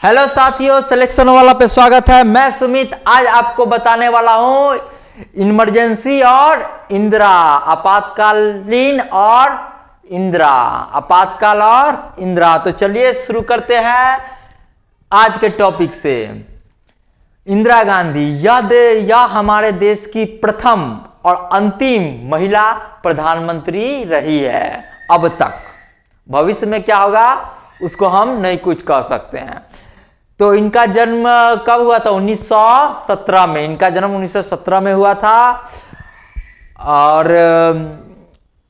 Hello साथियों, selection वाला पे स्वागत है। मैं सुमित आज आपको बताने वाला हूं इमरजेंसी और इंदिरा, आपातकालीन और इंदिरा, आपातकाल और इंदिरा। तो चलिए शुरू करते हैं आज के टॉपिक से। इंदिरा गांधी यह हमारे देश की प्रथम और अंतिम महिला प्रधानमंत्री रही है अब तक। भविष्य में क्या होगा उसको हम नहीं कुछ कह सकते हैं। तो इनका जन्म कब हुआ था? 1917 में। इनका जन्म 1917 में हुआ था और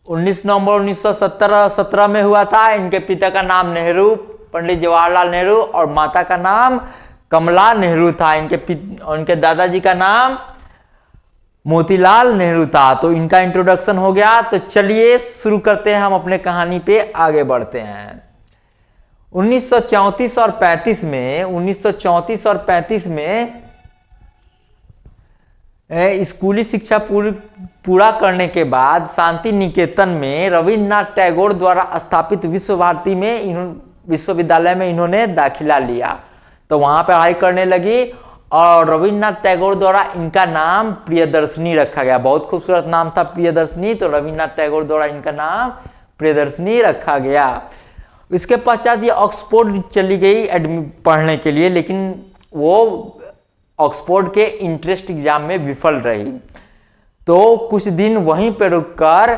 19 नवंबर 1917 में हुआ था। इनके पिता का नाम नेहरू, पंडित जवाहरलाल नेहरू, और माता का नाम कमला नेहरू था। इनके दादाजी का नाम मोतीलाल नेहरू था। तो इनका इंट्रोडक्शन हो गया। तो चलिए शुरू करते हैं, हम अपने कहानी पे आगे बढ़ते हैं। 1934 और 35 में स्कूली शिक्षा पूरा करने के बाद शांति निकेतन में रविन्द्रनाथ टैगोर द्वारा स्थापित विश्वविद्यालय में इन्होंने दाखिला लिया। तो वहां पर पढ़ाई करने लगी और रविन्द्रनाथ टैगोर द्वारा इनका नाम प्रियदर्शनी रखा गया। बहुत खूबसूरत नाम था प्रियदर्शनी, तो रविन्द्रनाथ टैगोर द्वारा इनका नाम प्रियदर्शनी रखा गया। इसके पश्चात ये ऑक्सफोर्ड चली गई पढ़ने के लिए, लेकिन वो ऑक्सफोर्ड के इंट्रेंस एग्जाम में विफल रही। तो कुछ दिन वहीं पर रुककर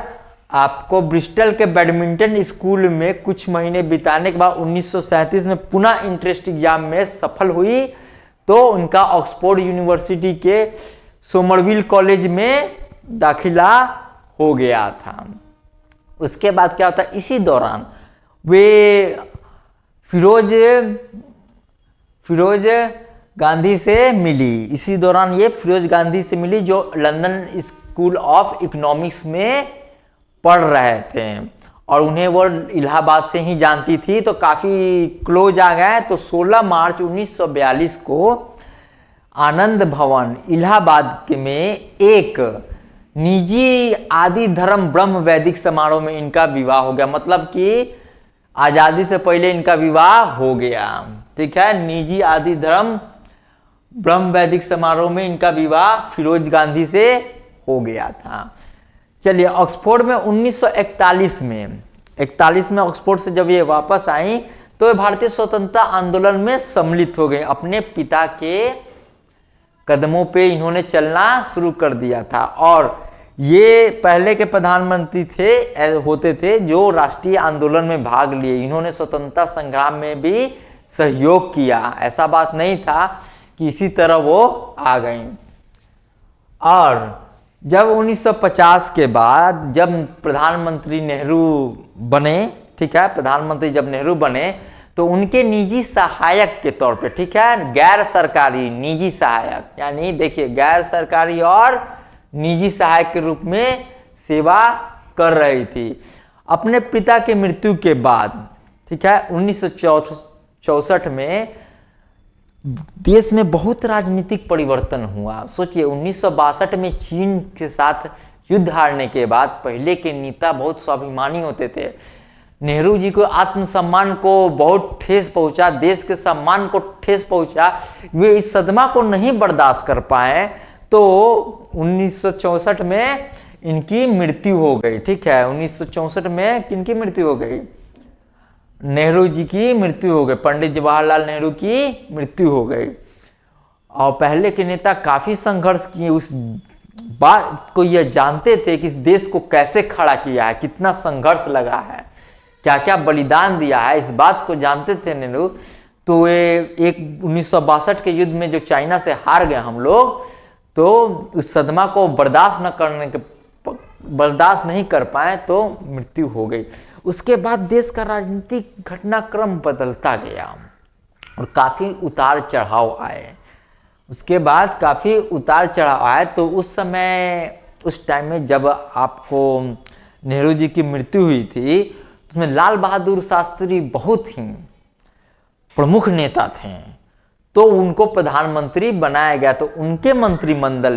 आपको ब्रिस्टल के बैडमिंटन स्कूल में कुछ महीने बिताने के बाद 1937 में पुनः इंट्रेंस एग्जाम में सफल हुई। तो उनका ऑक्सफोर्ड यूनिवर्सिटी के सोमरविल कॉलेज में दाखिला हो गया था। उसके बाद क्या होता है, इसी दौरान वे फिरोज गांधी से मिली। इसी दौरान ये फिरोज गांधी से मिली जो लंदन स्कूल ऑफ इकोनॉमिक्स में पढ़ रहे थे और उन्हें वो इलाहाबाद से ही जानती थी, तो काफ़ी क्लोज आ गए। तो 16 मार्च 1942 को आनंद भवन इलाहाबाद में एक निजी आदि धर्म ब्रह्म वैदिक समारोह में इनका विवाह हो गया। मतलब कि आज़ादी से पहले इनका विवाह हो गया। ठीक है, निजी आदि धर्म ब्रह्म वैदिक समारोह में इनका विवाह फिरोज गांधी से हो गया था। चलिए, ऑक्सफोर्ड में 1941 में ऑक्सफोर्ड से जब ये वापस आई तो ये भारतीय स्वतंत्रता आंदोलन में सम्मिलित हो गए। अपने पिता के कदमों पे इन्होंने चलना शुरू कर दिया था और ये पहले के प्रधानमंत्री होते थे जो राष्ट्रीय आंदोलन में भाग लिए। इन्होंने स्वतंत्रता संग्राम में भी सहयोग किया। ऐसा बात नहीं था कि इसी तरह वो आ गई। और जब 1950 के बाद जब प्रधानमंत्री नेहरू बने, ठीक है, प्रधानमंत्री जब नेहरू बने तो उनके निजी सहायक के तौर पे, ठीक है, गैर सरकारी निजी सहायक, यानी देखिए गैर सरकारी और निजी सहायक के रूप में सेवा कर रही थी। अपने पिता की मृत्यु के बाद, ठीक है, 1964 में देश में बहुत राजनीतिक परिवर्तन हुआ। सोचिए, 1962 में चीन के साथ युद्ध हारने के बाद पहले के नेता बहुत स्वाभिमानी होते थे। नेहरू जी को आत्मसम्मान को बहुत ठेस पहुंचा, देश के सम्मान को ठेस पहुंचा। वे इस सदमा को नहीं बर्दाश्त कर पाए तो 1964 में इनकी मृत्यु हो गई। ठीक है, 1964 में किनकी मृत्यु हो गई? नेहरू जी की मृत्यु हो गई, पंडित जवाहरलाल नेहरू की मृत्यु हो गई। और पहले के नेता काफी संघर्ष किए, उस बात को यह जानते थे कि इस देश को कैसे खड़ा किया है, कितना संघर्ष लगा है, क्या क्या बलिदान दिया है, इस बात को जानते थे नेहरू। तो ये एक 1962 के युद्ध में जो चाइना से हार गए हम लोग, तो उस सदमा को बर्दाश्त नहीं कर पाए तो मृत्यु हो गई। उसके बाद देश का राजनीतिक घटनाक्रम बदलता गया और काफ़ी उतार चढ़ाव आए। उसके बाद काफ़ी उतार चढ़ाव आए। तो उस टाइम में जब आपको नेहरू जी की मृत्यु हुई थी, उसमें लाल बहादुर शास्त्री बहुत ही प्रमुख नेता थे, तो उनको प्रधानमंत्री बनाया गया। तो उनके मंत्रिमंडल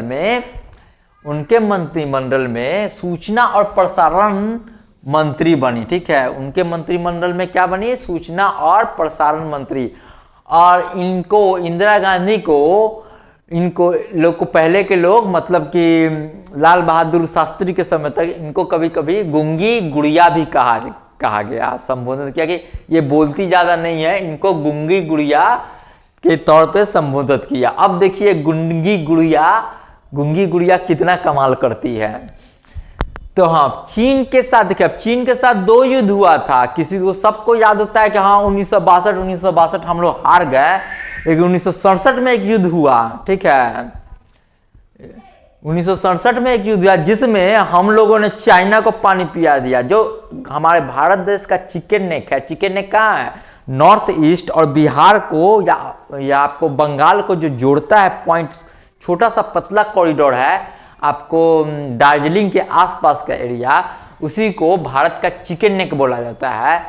में सूचना और प्रसारण मंत्री बनी। ठीक है, उनके मंत्रिमंडल में क्या बनी? सूचना और प्रसारण मंत्री। और इनको इंदिरा गांधी को इनको लोग को पहले के लोग मतलब कि लाल बहादुर शास्त्री के समय तक इनको कभी कभी गूंगी गुड़िया भी कहा गया, संबोधित किया कि ये बोलती ज़्यादा नहीं है, इनको गूंगी गुड़िया के तौर पे संबोधित किया। अब देखिए गूंगी गुड़िया कितना कमाल करती है। तो हाँ, चीन के साथ देखिए, अब चीन के साथ 2 युद्ध हुआ था। किसी को सबको याद होता है कि हाँ 1962 हम लोग हार गए, लेकिन 1967 में एक युद्ध हुआ, ठीक है। 1967 में एक युद्ध हुआ जिसमें हम लोगों ने चाइना को पानी पिया दिया। जो हमारे भारत देश का चिकन नेक है, चिकन नेक कहाँ है? नॉर्थ ईस्ट और बिहार को या आपको बंगाल को जो जोड़ता है पॉइंट, छोटा सा पतला कॉरिडोर है, आपको दार्जिलिंग के आसपास का एरिया, उसी को भारत का चिकन नेक बोला जाता है।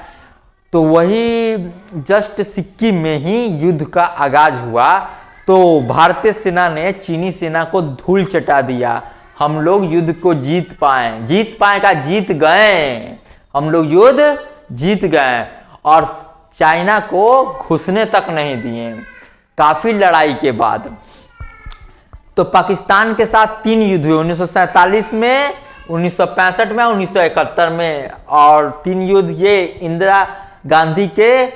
तो वही जस्ट सिक्किम में ही युद्ध का आगाज हुआ। तो भारतीय सेना ने चीनी सेना को धूल चटा दिया। हम लोग युद्ध को जीत गए, हम लोग युद्ध जीत गए और चाइना को घुसने तक नहीं दिए काफी लड़ाई के बाद। तो पाकिस्तान के साथ 3 युद्ध हुए, 1947 में, 1965 में, 1971 में, और 3 युद्ध ये इंदिरा गांधी के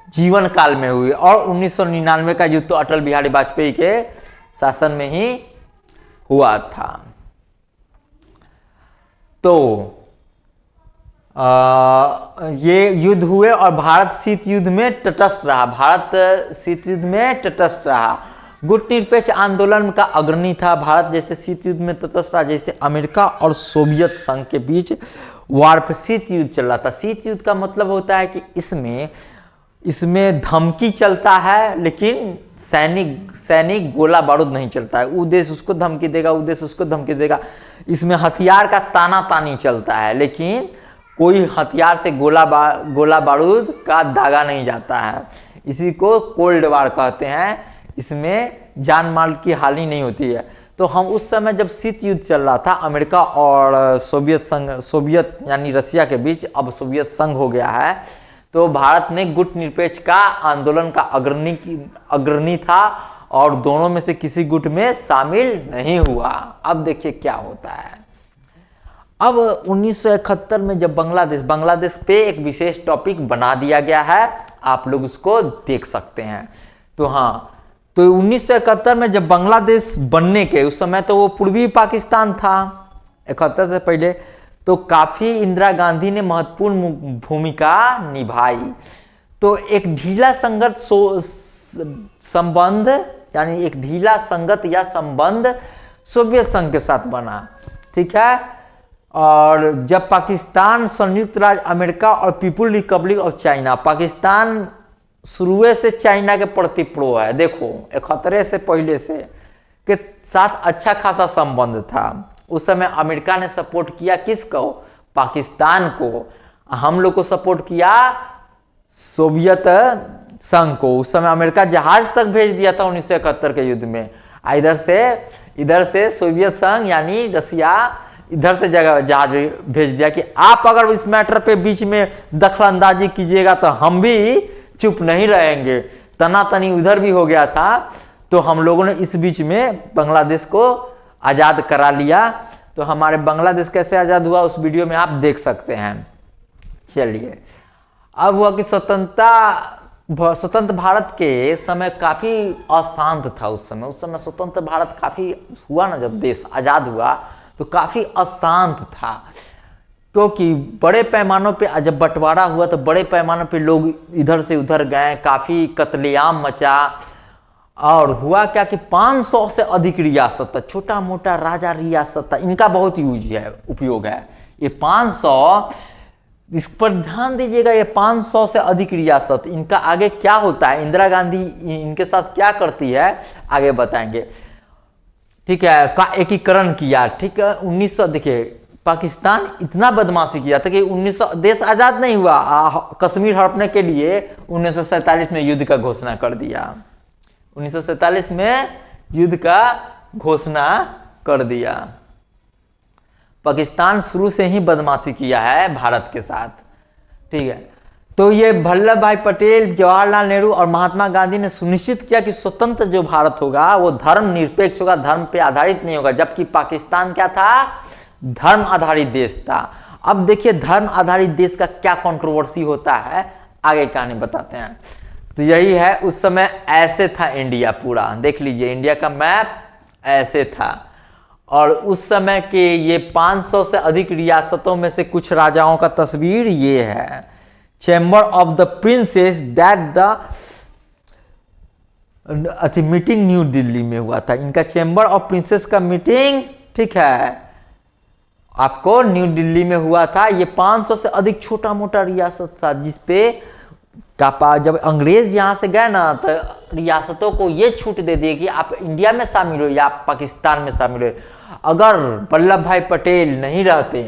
जीवन काल में हुई। और 1999 का युद्ध तो अटल बिहारी वाजपेयी के शासन में ही हुआ था। तो ये युद्ध हुए और भारत शीत युद्ध में तटस्थ रहा, गुट निरपेक्ष आंदोलन का अग्रणी था। भारत जैसे शीत युद्ध में तटस्थ रहा, जैसे अमेरिका और सोवियत संघ के बीच वार पर शीत युद्ध चल रहा था। शीत युद्ध का मतलब होता है कि इसमें धमकी चलता है, लेकिन सैनिक गोला बारूद नहीं चलता है। वो देश उसको धमकी देगा, वो देश उसको धमकी देगा। इसमें हथियार का ताना तानी चलता है, लेकिन कोई हथियार से गोला बारूद का दागा नहीं जाता है। इसी को कोल्ड वार कहते हैं। इसमें जान माल की हानि नहीं होती है। तो हम उस समय जब शीत युद्ध चल रहा था अमेरिका और सोवियत यानी रसिया के बीच, अब सोवियत संघ हो गया है, तो भारत ने गुट निरपेक्ष का आंदोलन का अग्रणी था और दोनों में से किसी गुट में शामिल नहीं हुआ। अब देखिए क्या होता है। अब 1971 में जब बांग्लादेश पे एक विशेष टॉपिक बना दिया गया है, आप लोग उसको देख सकते हैं। तो हाँ, तो 1971 में जब बांग्लादेश बनने के उस समय तो वो पूर्वी पाकिस्तान था 71 से पहले, तो काफ़ी इंदिरा गांधी ने महत्वपूर्ण भूमिका निभाई। तो एक ढीला संबंध यानी एक ढीला संगत या संबंध सोवियत संघ के साथ बना, ठीक है। और जब पाकिस्तान, संयुक्त राज्य अमेरिका और people Republic of China, Pakistan शुरू से चाइना के प्रति प्रो है। देखो 71 से पहले से के साथ अच्छा खासा संबंध था। उस समय अमेरिका ने सपोर्ट किया किसको? पाकिस्तान को। हम लोग को सपोर्ट किया सोवियत संघ को। उस समय अमेरिका जहाज तक भेज दिया था 1971 के युद्ध में। इधर से सोवियत संघ यानी रसिया इधर से जहाज भेज दिया कि आप अगर इस मैटर पे बीच में दखल अंदाजी कीजिएगा तो हम भी चुप नहीं रहेंगे। तनातनी उधर भी हो गया था। तो हम लोगों ने इस बीच में बांग्लादेश को आज़ाद करा लिया। तो हमारे बांग्लादेश कैसे आज़ाद हुआ उस वीडियो में आप देख सकते हैं। चलिए, अब हुआ कि स्वतंत्र भारत के समय काफ़ी अशांत था। उस समय स्वतंत्र भारत काफ़ी हुआ ना, जब देश आज़ाद हुआ तो काफ़ी अशांत था, क्योंकि बड़े पैमानों पे जब बंटवारा हुआ तो बड़े पैमानों पे लोग इधर से उधर गए, काफ़ी कत्लेआम मचा। और हुआ क्या कि 500 से अधिक रियासत था, छोटा मोटा राजा रियासत था, इनका बहुत उपयोग है। ये 500, इस पर ध्यान दीजिएगा, ये 500 से अधिक रियासत, इनका आगे क्या होता है, इंदिरा गांधी इनके साथ क्या करती है आगे बताएंगे, ठीक है। का एकीकरण किया, ठीक है। 1900 देखिए पाकिस्तान इतना बदमाशी किया था कि 1900 देश आज़ाद नहीं हुआ, कश्मीर हड़पने के लिए 1947 में युद्ध का घोषणा कर दिया। 1947 में युद्ध का घोषणा कर दिया। पाकिस्तान शुरू से ही बदमाशी किया है भारत के साथ, ठीक है। तो ये वल्लभ भाई पटेल, जवाहरलाल नेहरू और महात्मा गांधी ने सुनिश्चित किया कि स्वतंत्र जो भारत होगा वो धर्म निरपेक्ष होगा, धर्म पे आधारित नहीं होगा, जबकि पाकिस्तान क्या था, धर्म आधारित देश था। अब देखिए धर्म आधारित देश का क्या कंट्रोवर्सी होता है, आगे कहानी बताते हैं। तो यही है, उस समय ऐसे था इंडिया पूरा, देख लीजिए इंडिया का मैप ऐसे था। और उस समय के ये 500 से अधिक रियासतों में से कुछ राजाओं का तस्वीर ये है। Chamber of the princess that the meeting new Delhi में हुआ था। इनका चैम्बर ऑफ प्रिंसेस का मीटिंग, ठीक है, आपको न्यू दिल्ली में हुआ था। ये 500 से अधिक छोटा मोटा रियासत था, जिसपे जब अंग्रेज यहाँ से गए ना, तो रियासतों को ये छूट दे दी कि आप इंडिया में शामिल हो या आप पाकिस्तान में शामिल हो। अगर वल्लभ भाई पटेल नहीं रहते,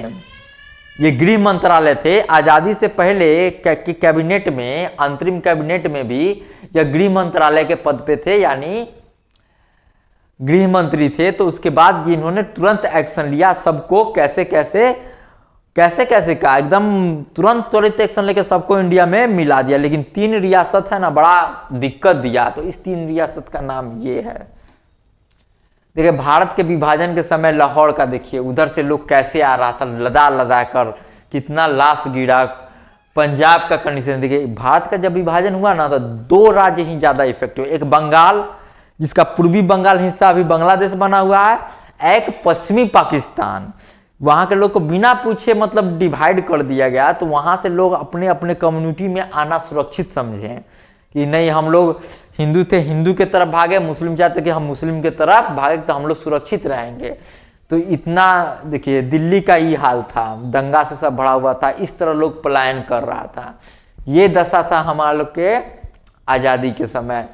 ये गृह मंत्रालय थे आज़ादी से पहले के कैबिनेट में, अंतरिम कैबिनेट में भी यह गृह मंत्रालय के पद पे थे, यानी गृह मंत्री थे। तो उसके बाद इन्होंने तुरंत एक्शन लिया, सबको कैसे कैसे का एकदम तुरंत त्वरित एक्शन लेके सबको इंडिया में मिला दिया। लेकिन 3 रियासत है ना, बड़ा दिक्कत दिया। तो इस 3 रियासत का नाम ये है। देखिए भारत के विभाजन के समय लाहौर का देखिए, उधर से लोग कैसे आ रहा था, लदा कर कितना लाश गिरा। पंजाब का कंडीशन देखिए, भारत का जब विभाजन हुआ ना, तो 2 राज्य ही ज्यादा इफेक्ट हुए। एक बंगाल, जिसका पूर्वी बंगाल हिस्सा अभी बांग्लादेश बना हुआ है, एक पश्चिमी पाकिस्तान। वहां के लोग को बिना पूछे मतलब डिवाइड कर दिया गया। तो वहां से लोग अपने अपने कम्युनिटी में आना सुरक्षित समझे कि नहीं, हम लोग हिंदू थे, हिंदू के तरफ भागे, मुस्लिम चाहते कि हम मुस्लिम के तरफ भागे तो हम लोग सुरक्षित रहेंगे। तो इतना देखिए दिल्ली का ही हाल था, दंगा से सब भरा हुआ था, इस तरह लोग पलायन कर रहा था। ये दशा था हमारे लोग के आज़ादी के समय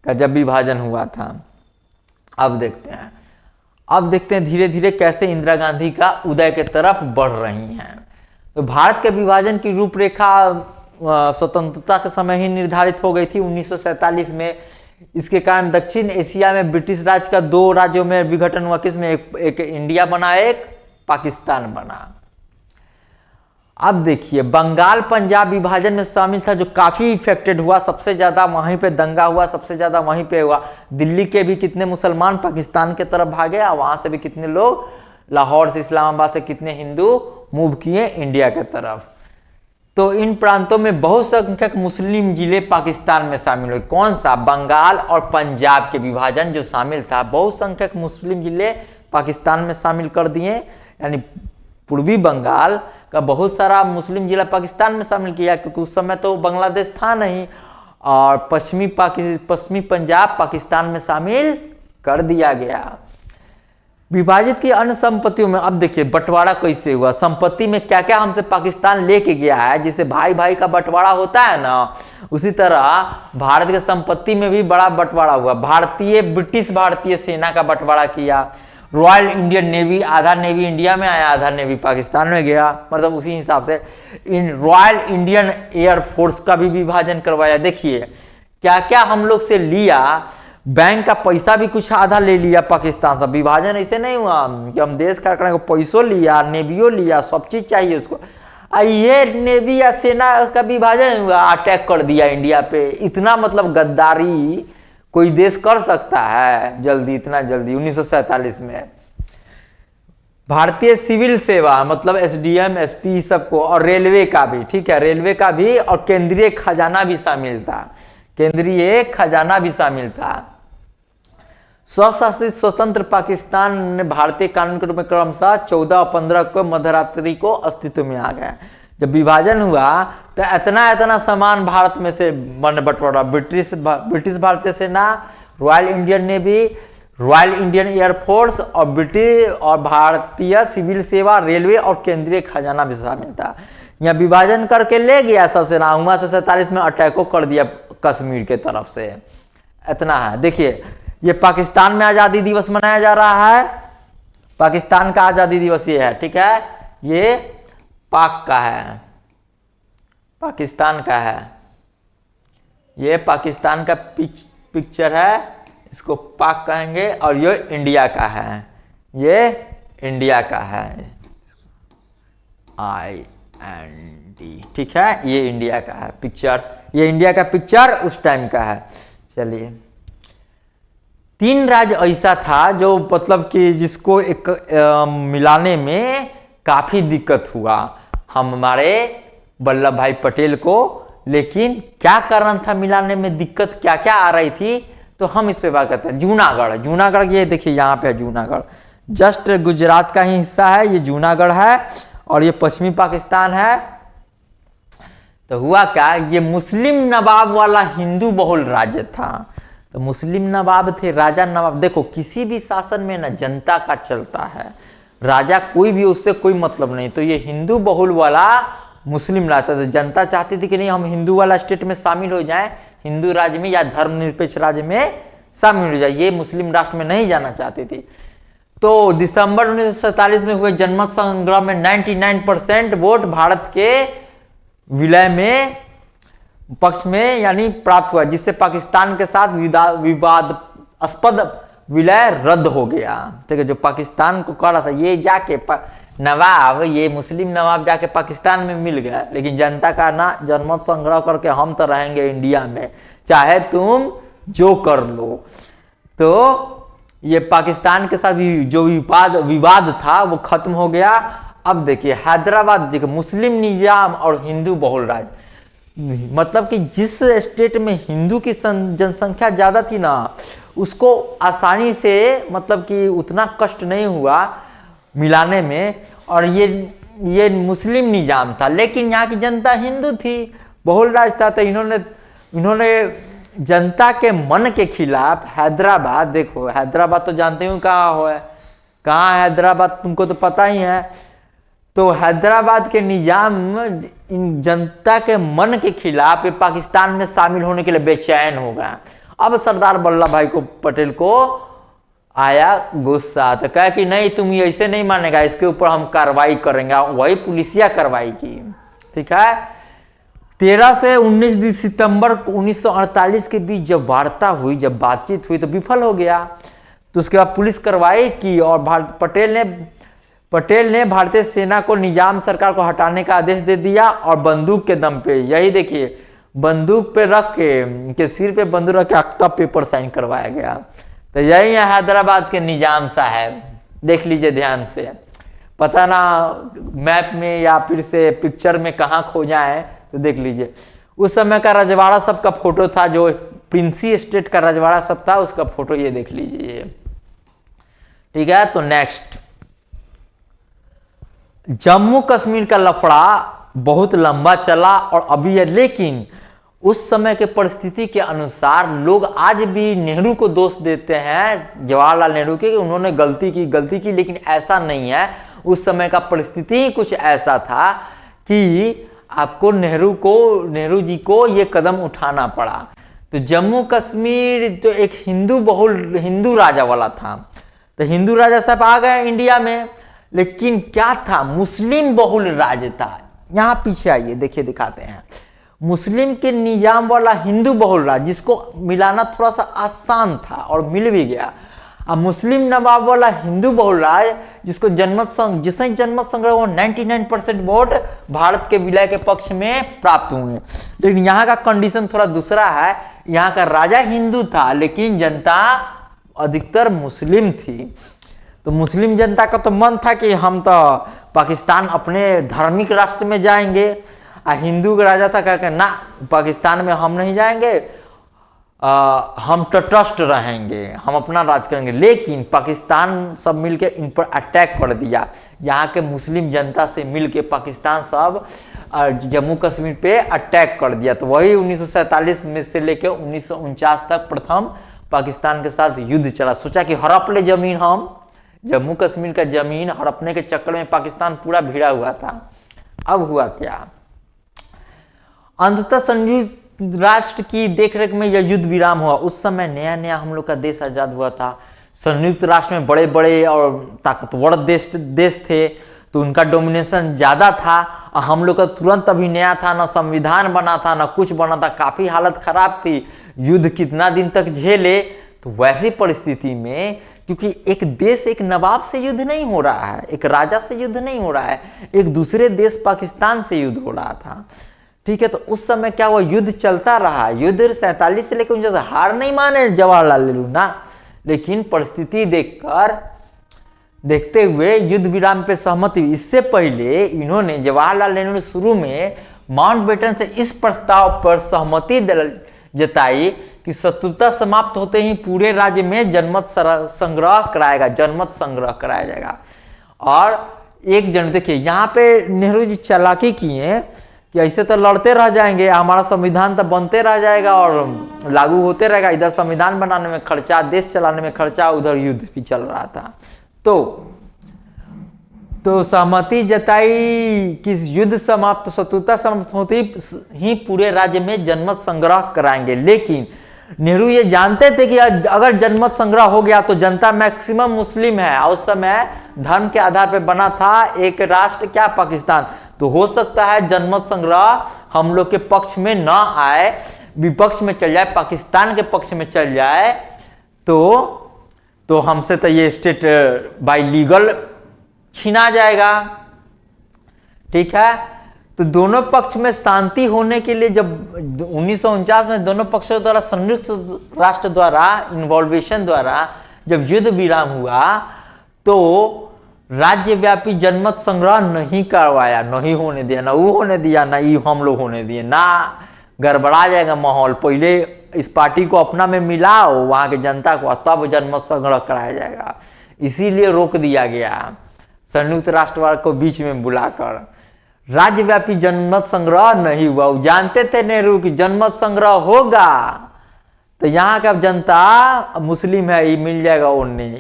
का, जब विभाजन हुआ था। अब देखते हैं धीरे धीरे कैसे इंदिरा गांधी का उदय के तरफ बढ़ रही हैं। तो भारत के विभाजन की रूपरेखा स्वतंत्रता के समय ही निर्धारित हो गई थी 1947 में। इसके कारण दक्षिण एशिया में ब्रिटिश राज का 2 राज्यों में विघटन हुआ। किसमें? एक इंडिया बना, एक पाकिस्तान बना। अब देखिए बंगाल पंजाब विभाजन में शामिल था, जो काफी इफेक्टेड हुआ, सबसे ज्यादा वहीं पे दंगा हुआ, सबसे ज्यादा वहीं पे हुआ। दिल्ली के भी कितने मुसलमान पाकिस्तान के तरफ भागे, और वहां से भी कितने लोग, लाहौर से इस्लामाबाद से कितने हिंदू मूव किए इंडिया के तरफ। तो इन प्रांतों में बहुसंख्यक मुस्लिम जिले पाकिस्तान में शामिल हुए। कौन सा? बंगाल और पंजाब के विभाजन जो शामिल था, बहुसंख्यक मुस्लिम जिले पाकिस्तान में शामिल कर दिए। यानी पूर्वी बंगाल का बहुत सारा मुस्लिम जिला पाकिस्तान में शामिल किया, क्योंकि उस समय तो बांग्लादेश था नहीं। और पश्चिमी पंजाब पाकिस्तान में शामिल कर दिया गया। विभाजित की अन्य संपत्तियों में अब देखिए बंटवारा कैसे हुआ, संपत्ति में क्या क्या हमसे पाकिस्तान लेके गया है। जैसे भाई भाई का बंटवारा होता है ना, उसी तरह भारत के संपत्ति में भी बड़ा बंटवारा हुआ। ब्रिटिश भारतीय सेना का बंटवारा किया। रॉयल इंडियन नेवी, आधा नेवी इंडिया में आया, आधा नेवी पाकिस्तान में गया। मतलब उसी हिसाब से रॉयल इंडियन एयर फोर्स का भी विभाजन करवाया। देखिए क्या क्या हम लोग से लिया, बैंक का पैसा भी कुछ आधा ले लिया पाकिस्तान से। विभाजन ऐसे नहीं हुआ कि हम देश का करने को पैसों लिया, नेवियो लिया, सब चीज चाहिए उसको। ये नेवी या सेना का विभाजन हुआ, अटैक कर दिया इंडिया पे। इतना मतलब गद्दारी कोई देश कर सकता है जल्दी, इतना जल्दी 1947 में। भारतीय सिविल सेवा मतलब एसडीएम, एसपी सबको, और रेलवे का भी, ठीक है, रेलवे का भी, और केंद्रीय खजाना भी शामिल था। केंद्रीय खजाना भी शामिल था। स्वशासित स्वतंत्र पाकिस्तान ने भारतीय कानून के रूप में क्रमशः 14 और 15 को मध्यरात्रि को अस्तित्व में आ गया। जब विभाजन हुआ तो इतना सामान भारत में से बंटवारा। ब्रिटिश भारतीय सेना, royal Indian navy, royal Indian air force और भारतीय सिविल सेवा, रेलवे और केंद्रीय खजाना भी शामिल था। यहाँ विभाजन करके ले गया सब सेना। 1947 में अटैको कर दिया कश्मीर के तरफ से। इतना है। देखिए ये पाकिस्तान में आज़ादी दिवस मनाया जा रहा है। पाकिस्तान का आज़ादी दिवस ये है, ठीक है, ये पाक का है, पाकिस्तान का है। ये पाकिस्तान का पिक्चर है, इसको पाक कहेंगे। और ये इंडिया का है, ये इंडिया का है। I and डी, ठीक है। ये इंडिया का है पिक्चर, ये इंडिया का पिक्चर उस टाइम का है। चलिए, 3 राज्य ऐसा था जो मतलब कि जिसको एक मिलाने में काफी दिक्कत हुआ हमारे वल्लभ भाई पटेल को। लेकिन क्या कारण था मिलाने में दिक्कत, क्या क्या आ रही थी, तो हम इस पे बात करते हैं। जूनागढ़, जूनागढ़ ये देखिए यहाँ पे है जूनागढ़, जस्ट गुजरात का ही हिस्सा है ये जूनागढ़ है, और ये पश्चिमी पाकिस्तान है। तो हुआ क्या, ये मुस्लिम नवाब वाला हिंदू बहुल राज्य था। तो मुस्लिम नवाब थे, राजा नवाब। देखो किसी भी शासन में ना जनता का चलता है, राजा कोई भी उससे कोई मतलब नहीं। तो ये हिंदू बहुल वाला मुस्लिम राज्य था। जनता चाहती थी कि नहीं हम हिंदू वाला स्टेट में शामिल हो जाएं, हिंदू राज्य में या धर्मनिरपेक्ष राज्य में शामिल हो जाए, ये मुस्लिम राष्ट्र में नहीं जाना चाहती थी। तो दिसंबर 1947 में हुए जनमत संग्रह में 99% वोट भारत के विलय में पक्ष में यानी प्राप्त हुआ, जिससे पाकिस्तान के साथ विवादास्पद विलय रद्द हो गया। ठीक है, जो पाकिस्तान को कह रहा था ये जाके नवाब, ये मुस्लिम नवाब जाके पाकिस्तान में मिल गया, लेकिन जनता का ना जनमत संग्रह करके हम तो रहेंगे इंडिया में, चाहे तुम जो कर लो। तो ये पाकिस्तान के साथ जो विवाद था वो खत्म हो गया। अब देखिए हैदराबाद, देखिए मुस्लिम निजाम और हिंदू बहुल राज्य, मतलब कि जिस स्टेट में हिंदू की जनसंख्या ज़्यादा थी ना, उसको आसानी से मतलब कि उतना कष्ट नहीं हुआ मिलाने में। और ये मुस्लिम निजाम था, लेकिन यहाँ की जनता हिंदू थी, बहुल राज्य था। तो इन्होंने जनता के मन के खिलाफ हैदराबाद, देखो हैदराबाद तो जानते हो कहाँ है, कहाँ है हैदराबाद, तुमको तो पता ही है। तो हैदराबाद के निजाम इन जनता के मन के खिलाफ ये पाकिस्तान में शामिल होने के लिए बेचैन हो गया। अब सरदार वल्लभ भाई को पटेल को आया गुस्सा, तो कहा कि नहीं तुम ये ऐसे नहीं मानेगा, इसके ऊपर हम कार्रवाई करेंगे। वही पुलिसिया कार्रवाई की, ठीक है। 13 से 19 सितंबर 1948 के बीच जब वार्ता हुई, जब बातचीत हुई तो विफल हो गया। तो उसके बाद पुलिस कार्रवाई की और पटेल ने भारतीय सेना को निजाम सरकार को हटाने का आदेश दे दिया। और बंदूक के दम पे, यही देखिए बंदूक पे रख के, इनके सिर पे बंदूक रख के अख्ता पेपर साइन करवाया गया। तो यही है हैदराबाद के निजाम साहब, देख लीजिए ध्यान से, पता ना मैप में या फिर से पिक्चर में कहाँ खो जाए तो देख लीजिए। उस समय का रजवाड़ा सब का फोटो था, जो प्रिंसी स्टेट का रजवाड़ा सब था उसका फोटो ये देख लीजिए, ठीक है। तो नेक्स्ट, जम्मू कश्मीर का लफड़ा बहुत लंबा चला और अभी है, लेकिन उस समय के परिस्थिति के अनुसार लोग आज भी नेहरू को दोष देते हैं, जवाहरलाल नेहरू के, कि उन्होंने गलती की, लेकिन ऐसा नहीं है। उस समय का परिस्थिति ही कुछ ऐसा था कि आपको नेहरू जी को ये कदम उठाना पड़ा। तो जम्मू कश्मीर तो एक हिंदू राजा वाला था, तो हिंदू राजा सब आ गए इंडिया में, लेकिन क्या था, मुस्लिम बहुल राज्य था। यहाँ पीछे आइए, देखिए दिखाते हैं, मुस्लिम के निजाम वाला हिंदू बहुल राज्य, जिसको मिलाना थोड़ा सा आसान था और मिल भी गया। अब मुस्लिम नवाब वाला हिंदू बहुल राज्य, जिसको जनमत संग्रह हुआ 99% वोट भारत के विलय के पक्ष में प्राप्त हुए। लेकिन यहाँ का कंडीशन थोड़ा दूसरा है, यहाँ का राजा हिंदू था लेकिन जनता अधिकतर मुस्लिम थी। तो मुस्लिम जनता का तो मन था कि हम तो पाकिस्तान अपने धार्मिक राष्ट्र में जाएंगे, हिंदू का राजा था कहकर ना पाकिस्तान में हम नहीं जाएंगे, हम तटस्थ रहेंगे, हम अपना राज करेंगे। लेकिन पाकिस्तान सब मिलके इन पर अटैक कर दिया, यहाँ के मुस्लिम जनता से मिलके पाकिस्तान सब जम्मू कश्मीर पे अटैक कर दिया। तो वही 1947 में से लेकर 1949 तक प्रथम पाकिस्तान के साथ युद्ध चला। सोचा कि हड़प ले जमीन, हम जम्मू कश्मीर का जमीन हड़पने के चक्कर में पाकिस्तान पूरा भिड़ा हुआ था। अब हुआ क्या, अंततः संयुक्त राष्ट्र की देखरेख में यह युद्ध विराम हुआ। उस समय नया नया हम लोग का देश आजाद हुआ था। संयुक्त राष्ट्र में बड़े बड़े और ताकतवर देश थे, तो उनका डोमिनेशन ज़्यादा था। और हम लोग का तुरंत अभी नया था, ना संविधान बना था, ना कुछ बना था, काफ़ी हालत खराब थी। युद्ध कितना दिन तक झेले। तो वैसी परिस्थिति में क्योंकि एक देश एक नवाब से युद्ध नहीं हो रहा है, एक राजा से युद्ध नहीं हो रहा है, एक दूसरे देश पाकिस्तान से युद्ध हो रहा था। ठीक है, तो उस समय क्या हुआ, युद्ध चलता रहा, युद्ध 47 से लेकर 49 हार नहीं माने जवाहरलाल नेहरू ना, लेकिन परिस्थिति देखते हुए युद्ध विराम पे सहमति हुई। इससे पहले इन्होंने, जवाहरलाल नेहरू ने शुरू में माउंटबेटन से इस प्रस्ताव पर सहमति जताई कि शत्रुता समाप्त होते ही पूरे राज्य में जनमत संग्रह कराया जाएगा। और देखिए यहाँ पे नेहरू जी चालाकी किए कि ऐसे तो लड़ते रह जाएंगे, हमारा संविधान तो बनते रह जाएगा और लागू होते रहेगा, इधर संविधान बनाने में खर्चा, देश चलाने में खर्चा, उधर युद्ध भी चल रहा था। तो सहमति जताई कि युद्ध समाप्त, शत्रुता समाप्त होते ही पूरे राज्य में जनमत संग्रह कराएंगे। लेकिन नेहरू ये जानते थे कि अगर जनमत संग्रह हो गया तो जनता मैक्सिमम मुस्लिम है, और उस समय धर्म के आधार पर बना था एक राष्ट्र, क्या, पाकिस्तान। तो हो सकता है जनमत संग्रह हम लोग के पक्ष में ना आए, विपक्ष में चल जाए, पाकिस्तान के पक्ष में चल जाए, तो हमसे तो ये स्टेट बाय लीगल छीना जाएगा। ठीक है, तो दोनों पक्ष में शांति होने के लिए जब 1949 में दोनों पक्षों द्वारा संयुक्त राष्ट्र द्वारा इन्वॉल्वेशन द्वारा जब युद्ध विराम हुआ तो राज्यव्यापी जनमत संग्रह नहीं करवाया, नहीं होने दिया, ना वो होने दिया, ना ये हम लोग होने दिए, ना गड़बड़ा जाएगा माहौल, पहले इस पार्टी को अपना में मिलाओ वहां के जनता को, तब जनमत संग्रह कराया जाएगा। इसीलिए रोक दिया गया संयुक्त राष्ट्र को बीच में बुलाकर। राज्यव्यापी जनमत संग्रह नहीं हुआ, जानते थे नेहरू कि जनमत संग्रह होगा तो यहाँ का जनता मुस्लिम है, ये मिल जाएगा उन्हें।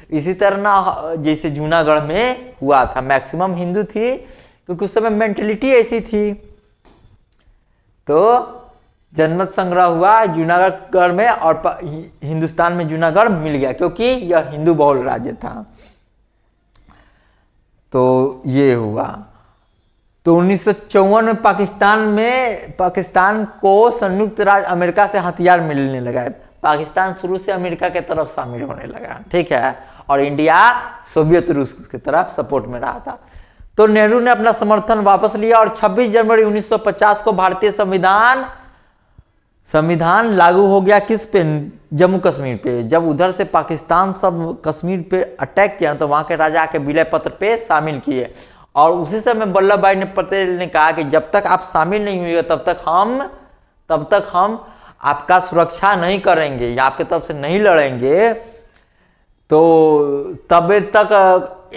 इसी तरह ना जैसे जूनागढ़ में हुआ था, मैक्सिमम हिंदू थी क्योंकि उस समय मेंटेलिटी ऐसी थी, तो जनमत संग्रह हुआ जूनागढ़ में, और हिंदुस्तान में जूनागढ़ मिल गया क्योंकि यह हिंदू बहुल राज्य था। तो ये हुआ। तो 1954 में पाकिस्तान को संयुक्त राज्य अमेरिका से हथियार मिलने लगा। पाकिस्तान शुरू से अमेरिका के तरफ शामिल होने लगा, ठीक है, और इंडिया सोवियत रूस की तरफ सपोर्ट में रहा था। तो नेहरू ने अपना समर्थन वापस लिया और 26 जनवरी 1950 को भारतीय संविधान लागू हो गया। किस पे? जम्मू कश्मीर पे। जब उधर से पाकिस्तान सब कश्मीर पे अटैक किया तो वहां के राजा के विलय पत्र पे शामिल किए, और उसी समय वल्लभ भाई पटेल ने कहा कि जब तक आप शामिल नहीं हुए तब तक हम आपका सुरक्षा नहीं करेंगे या आपके तरफ से नहीं लड़ेंगे। तो तब तक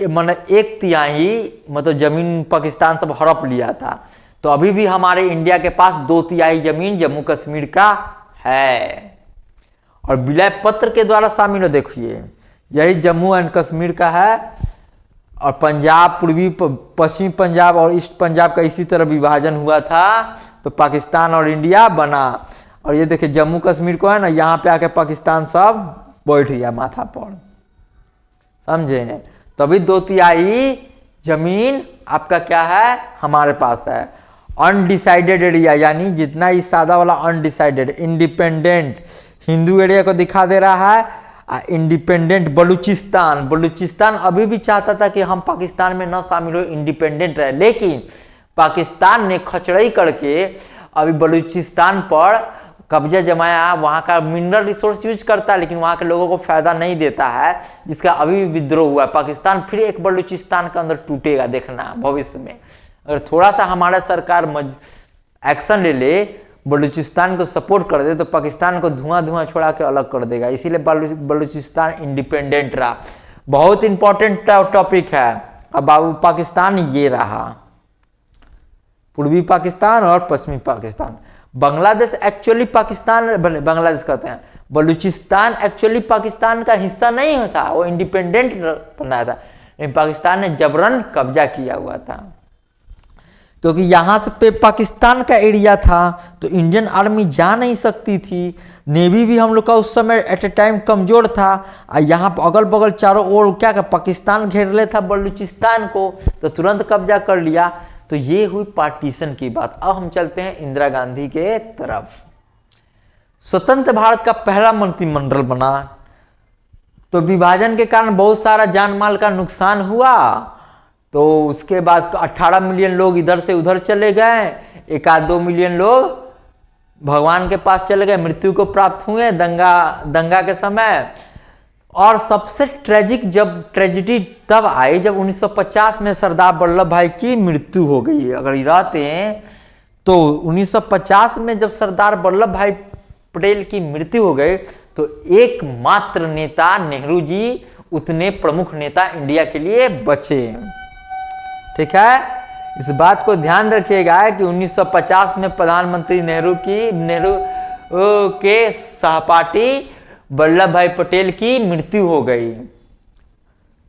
मतलब 1/3 मतलब जमीन पाकिस्तान सब हड़प लिया था। तो अभी भी हमारे इंडिया के पास 2/3 जमीन जम्मू कश्मीर का है, और विलय पत्र के द्वारा शामिल हो। देखिए यही जम्मू एंड कश्मीर का है, और पंजाब, पूर्वी पश्चिमी पंजाब और ईस्ट पंजाब का इसी तरह विभाजन हुआ था, तो पाकिस्तान और इंडिया बना। और ये देखिए जम्मू कश्मीर को है ना, यहाँ पे आके पाकिस्तान सब बैठ गया माथा पर, समझे? तभी 2/3 जमीन आपका क्या है, हमारे पास है। अनडिसाइडेड एरिया, यानी जितना इस सादा वाला अनडिसाइडेड, इंडिपेंडेंट हिंदू एरिया को दिखा दे रहा है। इंडिपेंडेंट बलूचिस्तान अभी भी चाहता था कि हम पाकिस्तान में न शामिल हो, इंडिपेंडेंट रहे, लेकिन पाकिस्तान ने खचड़ई करके अभी बलूचिस्तान पर कब्जा जमाया। वहाँ का मिनरल रिसोर्स यूज करता है लेकिन वहाँ के लोगों को फायदा नहीं देता है, जिसका अभी भी विद्रोह हुआ है। पाकिस्तान फिर एक बलूचिस्तान के अंदर टूटेगा, देखना भविष्य में। अगर थोड़ा सा हमारा सरकार एक्शन ले ले, बलूचिस्तान को सपोर्ट कर दे, तो पाकिस्तान को धुआं छोड़ा के अलग कर देगा। इसीलिए बलूचिस्तान इंडिपेंडेंट रहा। बहुत इंपॉर्टेंट टॉपिक है। अब बाबू पाकिस्तान ये रहा, पूर्वी पाकिस्तान और पश्चिमी पाकिस्तान। बांग्लादेश एक्चुअली बांग्लादेश कहते हैं, बलूचिस्तान एक्चुअली पाकिस्तान का हिस्सा नहीं होता, वो इंडिपेंडेंट बनाया था, लेकिन पाकिस्तान ने जबरन कब्जा किया हुआ था। क्योंकि यहाँ से पे पाकिस्तान का एरिया था तो इंडियन आर्मी जा नहीं सकती थी, नेवी भी हम लोग का उस समय एट ए टाइम कमजोर था। यहाँ अगल बगल चारों ओर क्या का पाकिस्तान घेर ले था बलूचिस्तान को, तो तुरंत कब्जा कर लिया। तो ये हुई पार्टीशन की बात। अब हम चलते हैं इंदिरा गांधी के तरफ। स्वतंत्र भारत का पहला मंत्रिमंडल बना तो विभाजन के कारण बहुत सारा जान माल का नुकसान हुआ। तो उसके बाद 18 मिलियन लोग इधर से उधर चले गए, 1-2 मिलियन लोग भगवान के पास चले गए, मृत्यु को प्राप्त हुए दंगा के समय। और सबसे ट्रेजिडी तब आई जब 1950 में सरदार वल्लभ भाई की मृत्यु हो गई। अगर रहते हैं तो 1950 में जब सरदार वल्लभ भाई पटेल की मृत्यु हो गई तो एकमात्र नेता नेहरू जी उतने प्रमुख नेता इंडिया के लिए बचे। ठीक है, इस बात को ध्यान रखिएगा कि 1950 में प्रधानमंत्री नेहरू के सहपाठी वल्लभ भाई पटेल की मृत्यु हो गई।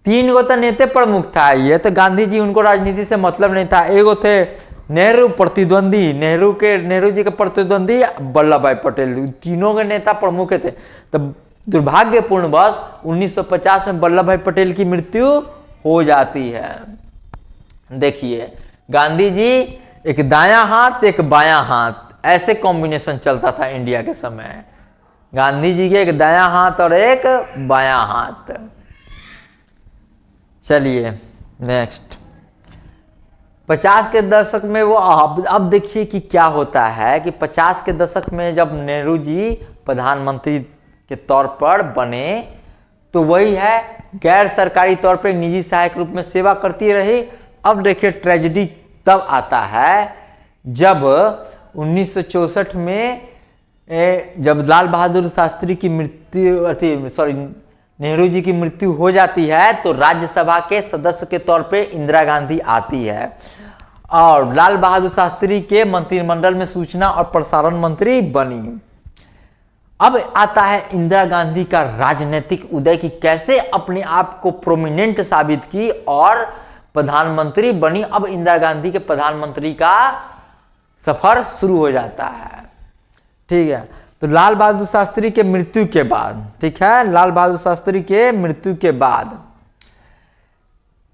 3 गो तो नेता प्रमुख था, ये तो गांधी जी, उनको राजनीति से मतलब नहीं था। एगो थे नेहरू प्रतिद्वंदी, नेहरू जी के प्रतिद्वंदी वल्लभ भाई पटेल, तीनों के नेता प्रमुख थे। तब दुर्भाग्यपूर्णवश 1950 में वल्लभ भाई पटेल की मृत्यु हो जाती है। देखिए, गांधी जी एक दायां हाथ एक बायां हाथ, ऐसे कॉम्बिनेशन चलता था इंडिया के समय। गांधी जी के एक दायां हाथ और एक बायां हाथ। चलिए नेक्स्ट, 50 के दशक में वो अब देखिए कि क्या होता है कि 50 के दशक में जब नेहरू जी प्रधानमंत्री के तौर पर बने तो वही है गैर सरकारी तौर पर निजी सहायक रूप में सेवा करती रही। अब देखिए ट्रेजेडी तब आता है जब 1964 में जब लाल बहादुर शास्त्री की नेहरू जी की मृत्यु हो जाती है तो राज्यसभा के सदस्य के तौर पे इंदिरा गांधी आती है और लाल बहादुर शास्त्री के मंत्रिमंडल में सूचना और प्रसारण मंत्री बनी। अब आता है इंदिरा गांधी का राजनीतिक उदय की कैसे अपने आप को प्रोमिनेंट साबित की और प्रधानमंत्री बनी। अब इंदिरा गांधी के प्रधानमंत्री का सफर शुरू हो जाता है। ठीक है, तो लाल बहादुर शास्त्री के मृत्यु के बाद, ठीक है, लाल बहादुर शास्त्री के मृत्यु के बाद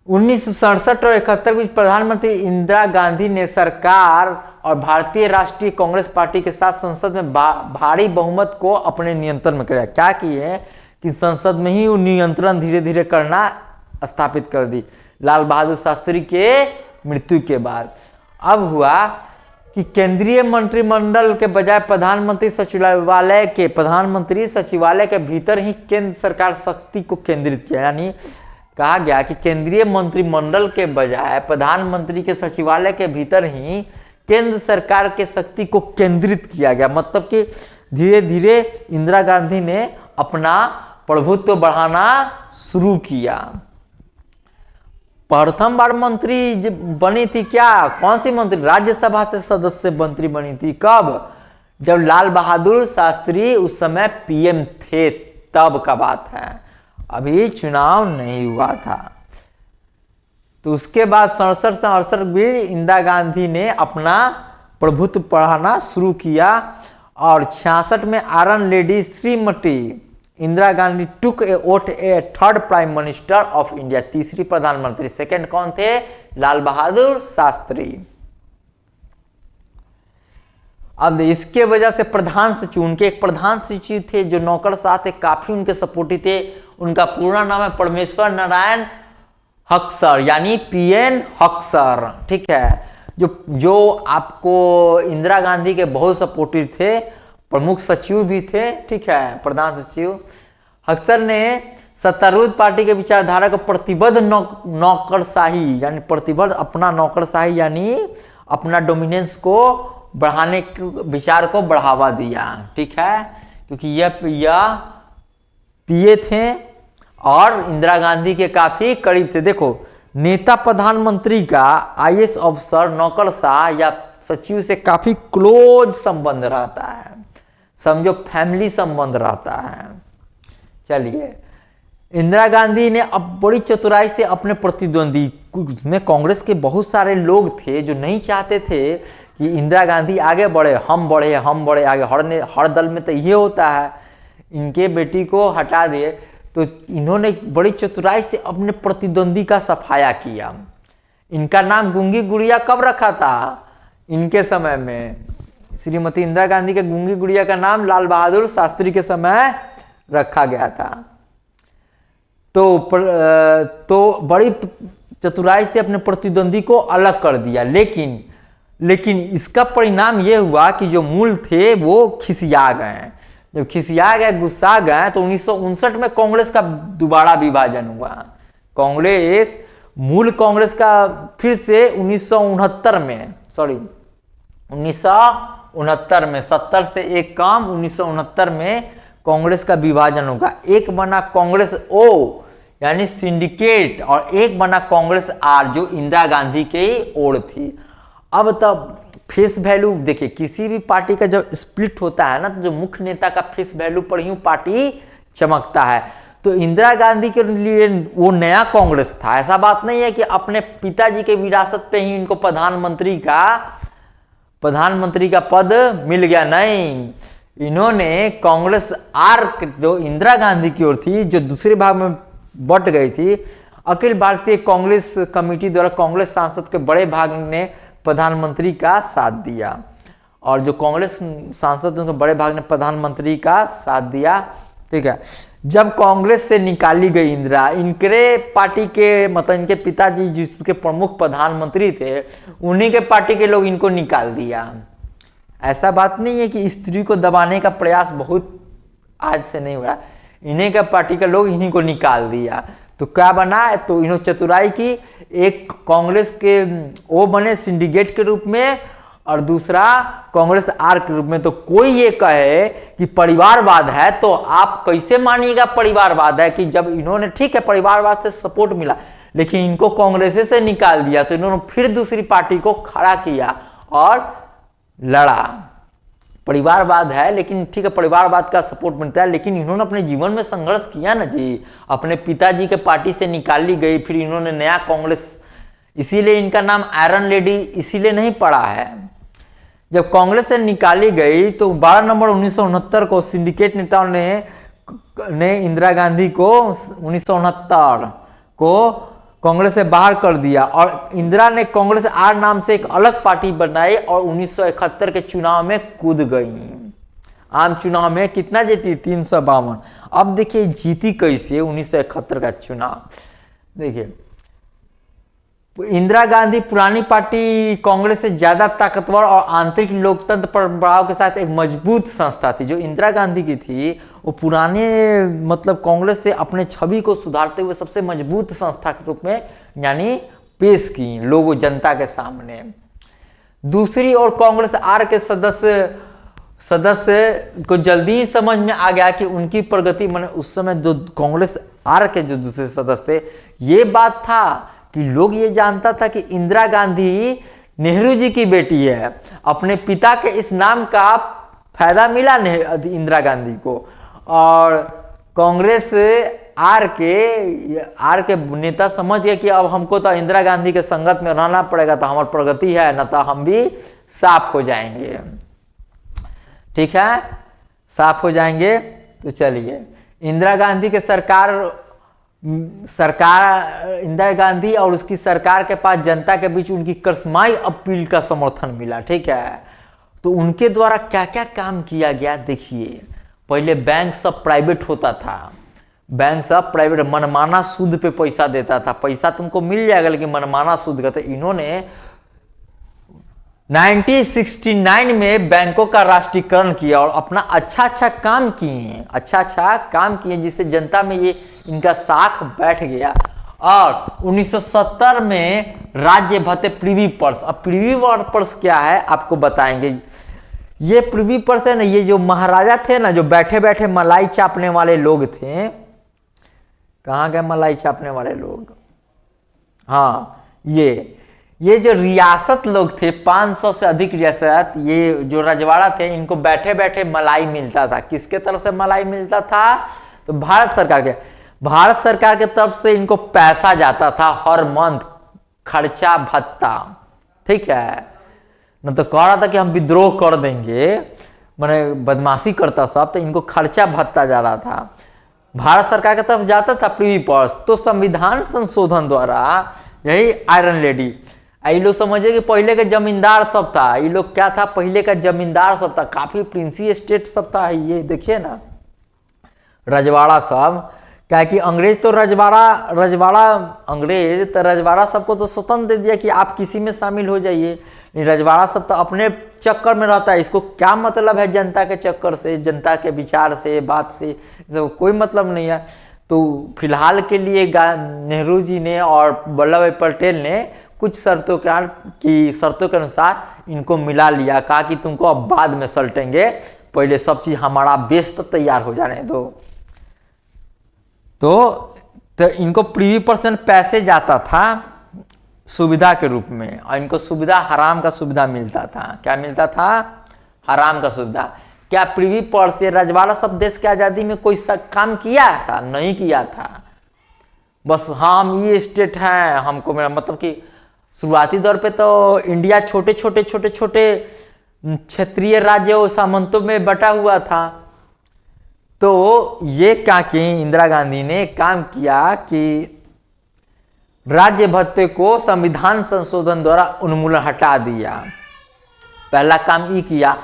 1967 और 71 में प्रधानमंत्री इंदिरा गांधी ने सरकार और भारतीय राष्ट्रीय कांग्रेस पार्टी के साथ संसद में भारी बहुमत को अपने नियंत्रण में किया। क्या किए कि संसद में ही नियंत्रण धीरे धीरे करना स्थापित कर दी लाल बहादुर शास्त्री के मृत्यु के बाद। अब हुआ कि केंद्रीय मंत्रिमंडल के बजाय प्रधानमंत्री सचिवालय के भीतर ही केंद्र सरकार शक्ति को केंद्रित किया। यानी कहा गया कि केंद्रीय मंत्रिमंडल के बजाय प्रधानमंत्री के सचिवालय के भीतर ही केंद्र सरकार के शक्ति को केंद्रित किया गया। मतलब कि धीरे धीरे इंदिरा गांधी ने अपना प्रभुत्व बढ़ाना शुरू किया। प्रथम बार मंत्री बनी थी क्या, कौन सी मंत्री, राज्यसभा से सदस्य मंत्री बनी थी। कब, जब लाल बहादुर शास्त्री उस समय पीएम थे, तब का बात है, अभी चुनाव नहीं हुआ था। तो उसके बाद 67 से 68 भी इंदिरा गांधी ने अपना प्रभुत्व बढ़ाना शुरू किया और 66 में iron lady Shrimati Indira Gandhi took A oath A third prime minister of India, तीसरी प्रधानमंत्री। सेकंड कौन थे, लाल बहादुर शास्त्री। अब इसके वजह से प्रधान सचिव, उनके एक प्रधान सचिव थे जो नौकरशाह थे, काफी उनके सपोर्टी थे। उनका पूरा नाम है परमेश्वर नारायण हक्सर, यानी पीएन हक्सर। ठीक है, जो आपको इंदिरा गांधी के बहुत सपोर्टिव थे, प्रमुख सचिव भी थे। ठीक है, प्रधान सचिव हक्सर ने सत्तारूढ़ पार्टी के विचारधारा को प्रतिबद्ध नौकरशाही यानी प्रतिबद्ध अपना नौकरशाही यानी अपना डोमिनेंस को बढ़ाने के विचार को बढ़ावा दिया। ठीक है, क्योंकि यह पीए थे और इंदिरा गांधी के काफी करीब थे। देखो, नेता प्रधानमंत्री का आईएएस अफसर नौकरशाह या सचिव से काफी क्लोज संबंध रहता है, समझो फैमिली संबंध रहता है। चलिए, इंदिरा गांधी ने अब बड़ी चतुराई से अपने प्रतिद्वंदी में कांग्रेस के बहुत सारे लोग थे जो नहीं चाहते थे कि इंदिरा गांधी आगे बढ़े, हम बढ़े आगे। हर दल में तो ये होता है, इनके बेटी को हटा दिए। तो इन्होंने बड़ी चतुराई से अपने प्रतिद्वंदी का सफाया किया। इनका नाम गूंगी गुड़िया कब रखा था, इनके समय में श्रीमती इंदिरा गांधी के गूंगी गुड़िया का नाम लाल बहादुर शास्त्री के समय रखा गया था। तो बड़ी चतुराई से अपने प्रतिद्वंदी को अलग कर दिया, लेकिन इसका परिणाम ये हुआ कि जो मूल थे वो खिसिया गए। जब खिसिया गए, गुस्सा गए, तो 1959 में कांग्रेस का दोबारा विभाजन हुआ। मूल कांग्रेस का फिर से 1969 में 70 से एक काम 1969 में कांग्रेस का विभाजन होगा। एक बना कांग्रेस ओ यानी सिंडिकेट, और एक बना कांग्रेस आर जो इंदिरा गांधी के ओर थी। अब तब फेस वैल्यू देखिए, किसी भी पार्टी का जब स्प्लिट होता है ना, तो जो मुख्य नेता का फेस वैल्यू पर ही पार्टी चमकता है। तो इंदिरा गांधी के लिए वो नया कांग्रेस था। ऐसा बात नहीं है कि अपने पिताजी के विरासत पे ही इनको प्रधानमंत्री का पद मिल गया, नहीं। इन्होंने कांग्रेस आर जो इंदिरा गांधी की ओर थी, जो दूसरे भाग में बट गई थी, अखिल भारतीय कांग्रेस कमेटी द्वारा कांग्रेस सांसद के बड़े भाग ने प्रधानमंत्री का साथ दिया, और जो कांग्रेस सांसद उनके बड़े भाग ने प्रधानमंत्री का साथ दिया। ठीक है, जब कांग्रेस से निकाली गई इंदिरा, इनके पार्टी के मतलब इनके पिताजी जिसके प्रमुख प्रधानमंत्री थे, उन्हीं के पार्टी के लोग इनको निकाल दिया। ऐसा बात नहीं है कि स्त्री को दबाने का प्रयास बहुत आज से नहीं हुआ, इन्हीं का पार्टी के लोग इन्हीं को निकाल दिया। तो क्या बना, तो इन्होंने चतुराई की, एक कांग्रेस के वो बने सिंडिकेट के रूप में, और दूसरा कांग्रेस आर के रूप में। तो कोई ये कहे कि परिवारवाद है, तो आप कैसे मानिएगा परिवारवाद है, कि जब इन्होंने ठीक है परिवारवाद से सपोर्ट मिला, लेकिन इनको कांग्रेस से निकाल दिया, तो इन्होंने फिर दूसरी पार्टी को खड़ा किया और लड़ा। परिवारवाद है, लेकिन ठीक है परिवारवाद का सपोर्ट मिलता है, लेकिन इन्होंने अपने जीवन में संघर्ष किया ना जी। अपने पिताजी के पार्टी से निकाली गई, फिर इन्होंने नया कांग्रेस, इसीलिए इनका नाम आयरन लेडी इसीलिए नहीं पड़ा है। जब कांग्रेस से निकाली गई तो 12 नवंबर 1969 को सिंडिकेट नेताओं ने इंदिरा गांधी को 1969 को कांग्रेस से बाहर कर दिया, और इंदिरा ने कांग्रेस आर नाम से एक अलग पार्टी बनाई और 1971 के चुनाव में कूद गई। आम चुनाव में कितना जीती, 352। अब देखिए जीती कैसे 1971 का चुनाव। देखिए इंदिरा गांधी पुरानी पार्टी कांग्रेस से ज्यादा ताकतवर और आंतरिक लोकतंत्र प्रभाव के साथ एक मजबूत संस्था थी। जो इंदिरा गांधी की थी वो पुराने मतलब कांग्रेस से अपने छवि को सुधारते हुए सबसे मजबूत संस्था के रूप में यानी पेश की लोगों जनता के सामने। दूसरी ओर कांग्रेस आर के सदस्य को जल्दी ही समझ में आ गया कि उनकी प्रगति माने उस समय जो कांग्रेस आर के जो दूसरे सदस्य थे, ये बात था कि लोग ये जानता था कि इंदिरा गांधी नेहरू जी की बेटी है। अपने पिता के इस नाम का फायदा मिला इंदिरा गांधी को, और कांग्रेस आर के नेता समझ गए कि अब हमको तो इंदिरा गांधी के संगत में रहना पड़ेगा, तो हमारी प्रगति है, न तो हम भी साफ हो जाएंगे। ठीक है, साफ हो जाएंगे। तो चलिए इंदिरा गांधी के इंदिरा गांधी और उसकी सरकार के पास जनता के बीच उनकी करिश्माई अपील का समर्थन मिला। ठीक है, तो उनके द्वारा क्या क्या काम किया गया देखिए। पहले बैंक सब प्राइवेट होता था, बैंक सब प्राइवेट, मनमाना सूद पे पैसा देता था। पैसा तुमको मिल जाएगा लेकिन मनमाना सूद का। तो इन्होंने 1969 में बैंकों का राष्ट्रीयकरण किया और अपना अच्छा काम किए, जिससे जनता में ये इनका साख बैठ गया। और 1970 में राज्य भत्ते प्रिवी पर्स। अब प्रिवी पर्स क्या है आपको बताएंगे। ये प्रिवी पर्स है ना, ये जो महाराजा थे ना, जो बैठे बैठे मलाई चापने वाले लोग थे। कहाँ गए मलाई चापने वाले लोग? हाँ, ये जो रियासत लोग थे, 500 से अधिक रियासत, ये जो रजवाड़ा थे, इनको बैठे बैठे मलाई मिलता था। किसके तरफ से मलाई मिलता था? तो भारत सरकार के तरफ से इनको पैसा जाता था हर मंथ, खर्चा भत्ता। ठीक है, न तो कह रहा था कि हम विद्रोह कर देंगे, मैंने बदमाशी करता सब, तो इनको खर्चा भत्ता जा रहा था, भारत सरकार की तरफ जाता था प्रिवी पर्स। तो संविधान संशोधन द्वारा यही आयरन लेडी, ये लोग समझे कि पहले के जमींदार सब था। ये लोग क्या था, पहले का जमींदार सब था, काफी प्रिंसी स्टेट सब था। ये देखिए ना रजवाड़ा सब क्या है कि अंग्रेज तो रजवाड़ा अंग्रेज तो रजवाड़ा सबको तो स्वतंत्र दे दिया कि आप किसी में शामिल हो जाइए, लेकिन रजवाड़ा सब तो अपने चक्कर में रहता है। इसको क्या मतलब है जनता के चक्कर से, जनता के विचार से, बात से, इसको कोई मतलब नहीं है। तो फिलहाल के लिए नेहरू जी ने और वल्लभ भाई पटेल ने कुछ शर्तों के अनुसार इनको मिला लिया, कहा कि तुमको अब बाद में सल्टेंगे, पहले सब चीज़ हमारा बेस तो तैयार हो जाने दो। तो इनको प्रीवी % पैसे जाता था सुविधा के रूप में, और इनको सुविधा हराम का सुविधा मिलता था। क्या मिलता था? हराम का सुविधा। क्या प्रीवी पर से रजवाड़ा सब देश की आज़ादी में कोई काम किया था? नहीं किया था। बस हाँ हम ये स्टेट हैं, हमको मेरा मतलब कि शुरुआती दौर पे तो इंडिया छोटे छोटे क्षेत्रीय राज्य और सामंतों में बटा हुआ था। तो ये क्या कि इंदिरा गांधी ने काम किया कि राज्य भत्ते को संविधान संशोधन द्वारा उन्मूलन हटा दिया। पहला काम ये किया।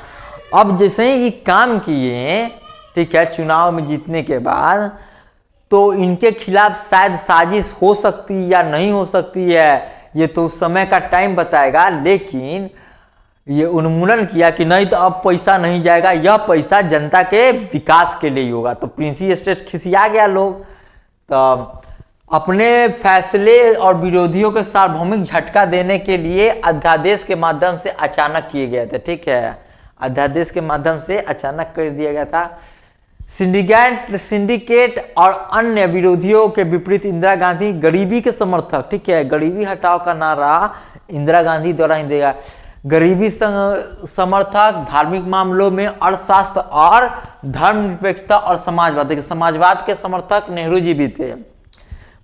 अब जैसे ही ये काम किए, ठीक है, चुनाव में जीतने के बाद, तो इनके खिलाफ शायद साजिश हो सकती या नहीं हो सकती है, ये तो समय का टाइम बताएगा। लेकिन ये उन्मूलन किया कि नहीं तो अब पैसा नहीं जाएगा, यह पैसा जनता के विकास के लिए ही होगा। तो प्रिंसी स्टेट खिसिया गया लोग, तो अपने फैसले और विरोधियों के सार्वभौमिक झटका देने के लिए अध्यादेश के माध्यम से अचानक किए गए थे। ठीक है, अध्यादेश के माध्यम से अचानक कर दिया गया था। सिंडिकेट और अन्य विरोधियों के विपरीत इंदिरा गांधी गरीबी के समर्थक, ठीक है, गरीबी हटाओ का नारा इंदिरा गांधी द्वारा ही देगा। गरीबी समर्थक, धार्मिक मामलों में अर्थशास्त्र और धर्मनिरपेक्षता और समाजवाद, देखिए समाजवाद के समर्थक नेहरू जी भी थे।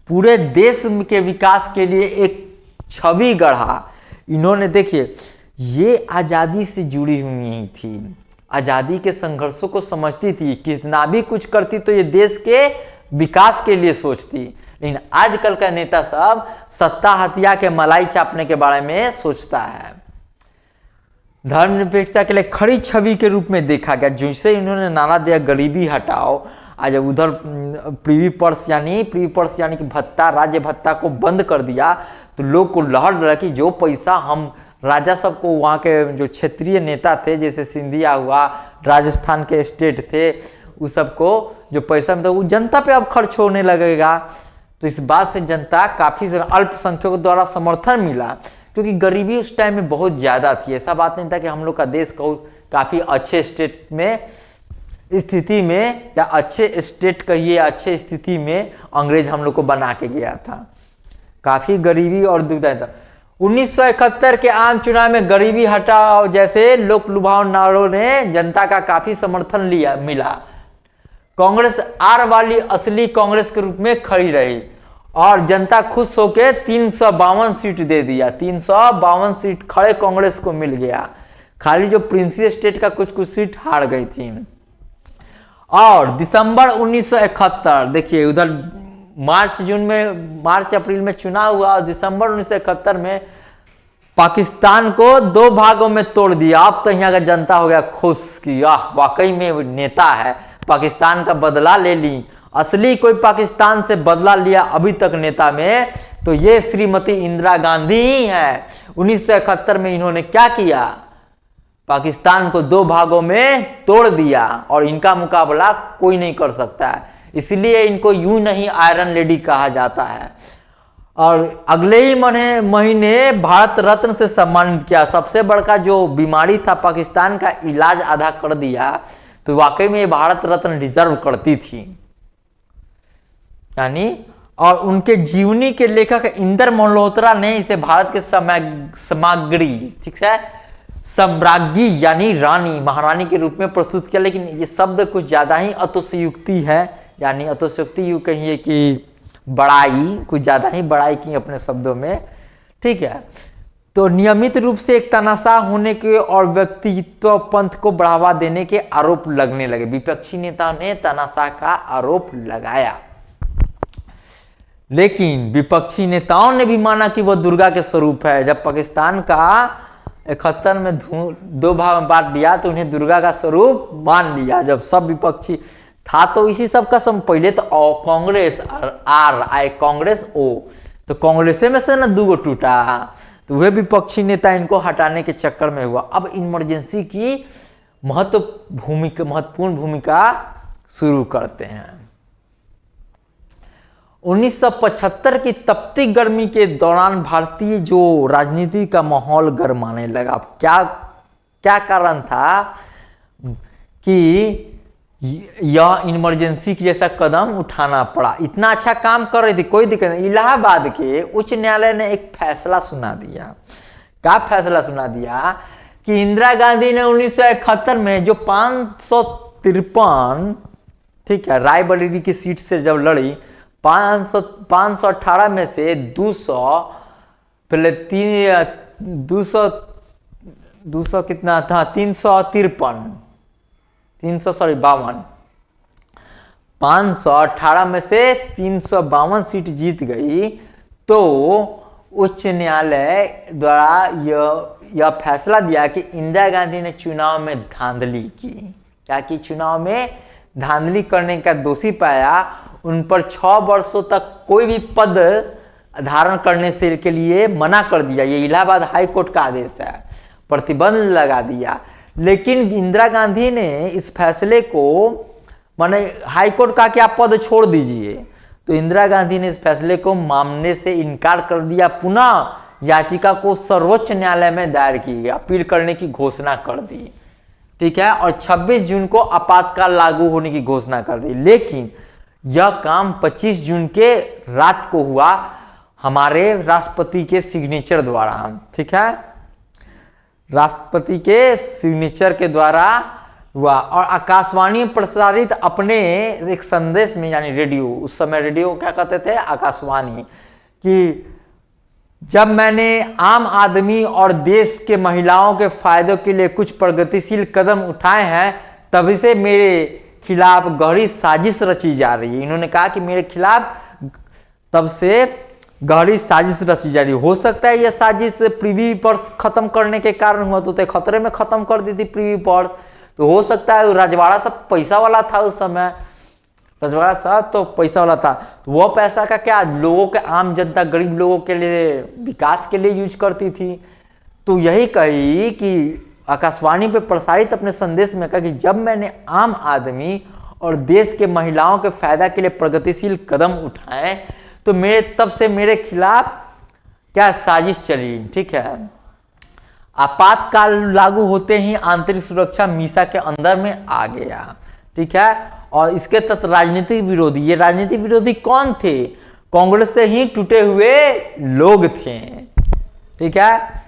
पूरे देश के विकास के लिए एक छवि गढ़ा इन्होंने। देखिए ये आज़ादी से जुड़ी हुई थी, आज़ादी के संघर्षों को समझती थी, कितना भी कुछ करती तो ये देश के विकास के लिए सोचती। लेकिन आजकल का नेता सब सत्ता हथिया के मलाई चापने के बारे में सोचता है। धर्मनिरपेक्षता के लिए खड़ी छवि के रूप में देखा गया। जैसे इन्होंने नारा दिया गरीबी हटाओ, आज उधर प्रीवी पर्स यानी कि भत्ता, राज्य भत्ता को बंद कर दिया, तो लोग को लहर लगा कि जो पैसा हम राजा सबको, वहाँ के जो क्षेत्रीय नेता थे जैसे सिंधिया हुआ, राजस्थान के स्टेट थे, उस सबको जो पैसा मिलता वो जनता पे अब खर्च होने लगेगा। तो इस बात से जनता काफ़ी अल्पसंख्यकों द्वारा समर्थन मिला, क्योंकि गरीबी उस टाइम में बहुत ज़्यादा थी। ऐसा बात नहीं था कि हम लोग का देश काफ़ी अच्छे स्टेट में स्थिति में, या अच्छे स्टेट कहिए, अच्छे स्थिति में अंग्रेज हम लोग को बना के गया था। काफ़ी गरीबी और दुखदायी था। 1971 के आम चुनाव में गरीबी हटाओ जैसे लोक लुभावन नारों ने जनता का काफी समर्थन मिला। कांग्रेस आर वाली असली कांग्रेस के रूप में खड़ी रही और जनता खुश होकर 352 सीट दे दिया। 352 सीट खड़े कांग्रेस को मिल गया। खाली जो प्रिंसी स्टेट का कुछ सीट हार गई थी। और दिसंबर 1971, देखिए उधर मार्च अप्रैल में चुनाव हुआ और दिसंबर 1971 में पाकिस्तान को 2 भागों में तोड़ दिया। अब तो यहाँ का जनता हो गया खुश कि वाकई में नेता है, पाकिस्तान का बदला ले ली। असली कोई पाकिस्तान से बदला लिया अभी तक नेता में तो ये श्रीमती इंदिरा गांधी ही है। 1971 में इन्होंने क्या किया, पाकिस्तान को 2 भागों में तोड़ दिया और इनका मुकाबला कोई नहीं कर सकता है। इसलिए इनको यूं नहीं आयरन लेडी कहा जाता है। और अगले ही महीने भारत रत्न से सम्मानित किया। सबसे बड़का जो बीमारी था पाकिस्तान का इलाज आधा कर दिया, तो वाकई में भारत रत्न डिजर्व करती थी। यानी और उनके जीवनी के लेखक इंदर मल्होत्रा ने इसे भारत के सामग्री, ठीक है, सम्राज्ञी यानी रानी, महारानी के रूप में प्रस्तुत किया। लेकिन ये शब्द कुछ ज्यादा ही अतिशयोक्ति है, यानी अतिशयोक्ति यूं कहिए कि बड़ाई, कुछ ज्यादा ही बड़ाई की अपने शब्दों में, ठीक है। तो नियमित रूप से एक तानाशाह होने के और व्यक्तित्व पंथ को बढ़ावा देने के आरोप लगने लगे। विपक्षी नेताओं ने तानाशाह का आरोप लगाया, लेकिन विपक्षी नेताओं ने भी माना कि वह दुर्गा के स्वरूप है। जब पाकिस्तान का 71 में 2 भाग में बांट दिया तो उन्हें दुर्गा का स्वरूप मान लिया। जब सब विपक्षी था तो इसी सब का पहले तो कांग्रेस आर आए कांग्रेस ओ, तो कांग्रेस में से ना दूगो टूटा, तो वह विपक्षी नेता इनको हटाने के चक्कर में हुआ। अब इमरजेंसी की महत्वपूर्ण भूमिका शुरू करते हैं। 1975 की तपती गर्मी के दौरान भारतीय जो राजनीति का माहौल गरमाने लगा। क्या क्या कारण था कि यह इमरजेंसी की जैसा कदम उठाना पड़ा। इतना अच्छा काम कर रही थी, कोई दिक्कत नहीं। इलाहाबाद के उच्च न्यायालय ने एक फैसला सुना दिया। क्या फैसला सुना दिया कि इंदिरा गांधी ने 1971 में जो 553, ठीक है, रायबरेली की सीट से जब लड़ी, 518 में से 200 पहले 200 कितना था, 52 518 में से 352 सीट जीत गई। तो उच्च न्यायालय द्वारा यह फैसला दिया कि इंदिरा गांधी ने चुनाव में धांधली की। क्या की? चुनाव में धांधली करने का दोषी पाया। उन पर 6 वर्षों तक कोई भी पद धारण करने से के लिए मना कर दिया। ये इलाहाबाद हाई कोर्ट का आदेश है, प्रतिबंध लगा दिया। लेकिन इंदिरा गांधी ने इस फैसले को, माने हाई कोर्ट कहा कि आप पद छोड़ दीजिए, तो इंदिरा गांधी ने इस फैसले को मानने से इनकार कर दिया। पुनः याचिका को सर्वोच्च न्यायालय में दायर की गई, अपील करने की घोषणा कर दी, ठीक है, और 26 जून को आपातकाल लागू होने की घोषणा कर दी। लेकिन यह काम 25 जून के रात को हुआ हमारे राष्ट्रपति के सिग्नेचर द्वारा, ठीक है, राष्ट्रपति के सिग्नेचर के द्वारा हुआ। और आकाशवाणी प्रसारित अपने एक संदेश में, यानी रेडियो, उस समय रेडियो क्या कहते थे, आकाशवाणी, कि जब मैंने आम आदमी और देश के महिलाओं के फायदों के लिए कुछ प्रगतिशील कदम उठाए हैं, तभी से मेरे खिलाफ गहरी साजिश रची जा रही है। इन्होंने कहा कि मेरे खिलाफ तब से गहरी साजिश रची जा रही है। हो सकता है यह साजिश प्रीवी पर्स खत्म करने के कारण हुआ, तो खतरे में खत्म कर दी थी प्रीवी पर्स। तो हो सकता है रजवाड़ा सब पैसा वाला था उस समय, रजवाड़ा साहब तो पैसा वाला था, तो वह पैसा का क्या लोगों के, आम जनता, गरीब लोगों के लिए, विकास के लिए यूज करती थी। तो यही कही कि आकाशवाणी पे प्रसारित अपने संदेश में कहा कि जब मैंने आम आदमी और देश के महिलाओं के फायदा के लिए प्रगतिशील कदम उठाए, तो तब से मेरे खिलाफ क्या साजिश चली, ठीक है। आपातकाल लागू होते ही आंतरिक सुरक्षा मीसा के अंदर में आ गया, ठीक है। और इसके तहत राजनीतिक विरोधी, ये राजनीतिक विरोधी कौन थे? कांग्रेस से ही टूटे हुए लोग थे, ठीक है।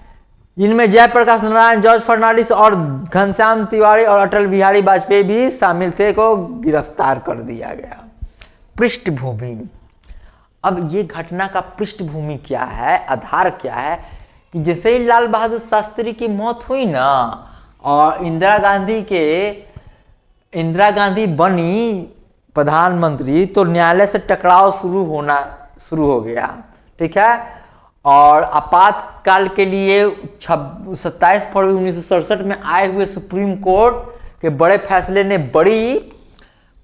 इनमें जयप्रकाश नारायण, जॉर्ज फर्नांडिस और घनश्याम तिवारी और अटल बिहारी वाजपेयी भी शामिल थे, को गिरफ्तार कर दिया गया। पृष्ठभूमि, अब ये घटना का पृष्ठभूमि क्या है, आधार क्या है कि जैसे ही लाल बहादुर शास्त्री की मौत हुई ना, और इंदिरा गांधी बनी प्रधानमंत्री, तो न्यायालय से टकराव शुरू हो गया, ठीक है। और आपातकाल के लिए 27 फरवरी 1967 में आए हुए सुप्रीम कोर्ट के बड़े फैसले ने बड़ी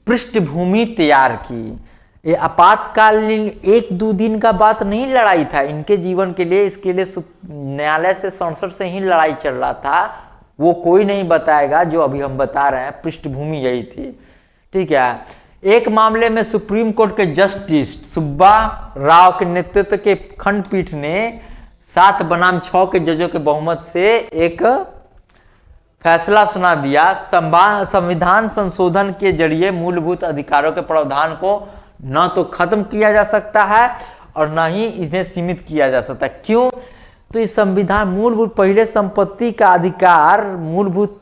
पृष्ठभूमि तैयार की। ये आपातकालीन 1-2 दिन का बात नहीं, लड़ाई था इनके जीवन के लिए। इसके लिए न्यायालय से 67 से ही लड़ाई चल रहा था, वो कोई नहीं बताएगा, जो अभी हम बता रहे हैं। पृष्ठभूमि यही थी, ठीक है। एक मामले में सुप्रीम कोर्ट के जस्टिस सुब्बा राव के नेतृत्व के खंडपीठ ने 7 बनाम 6 के जजों के बहुमत से एक फैसला सुना दिया। संविधान संशोधन के जरिए मूलभूत अधिकारों के प्रावधान को न तो खत्म किया जा सकता है और न ही इन्हें सीमित किया जा सकता। क्यों? तो इस संविधान मूलभूत, पहले संपत्ति का अधिकार मूलभूत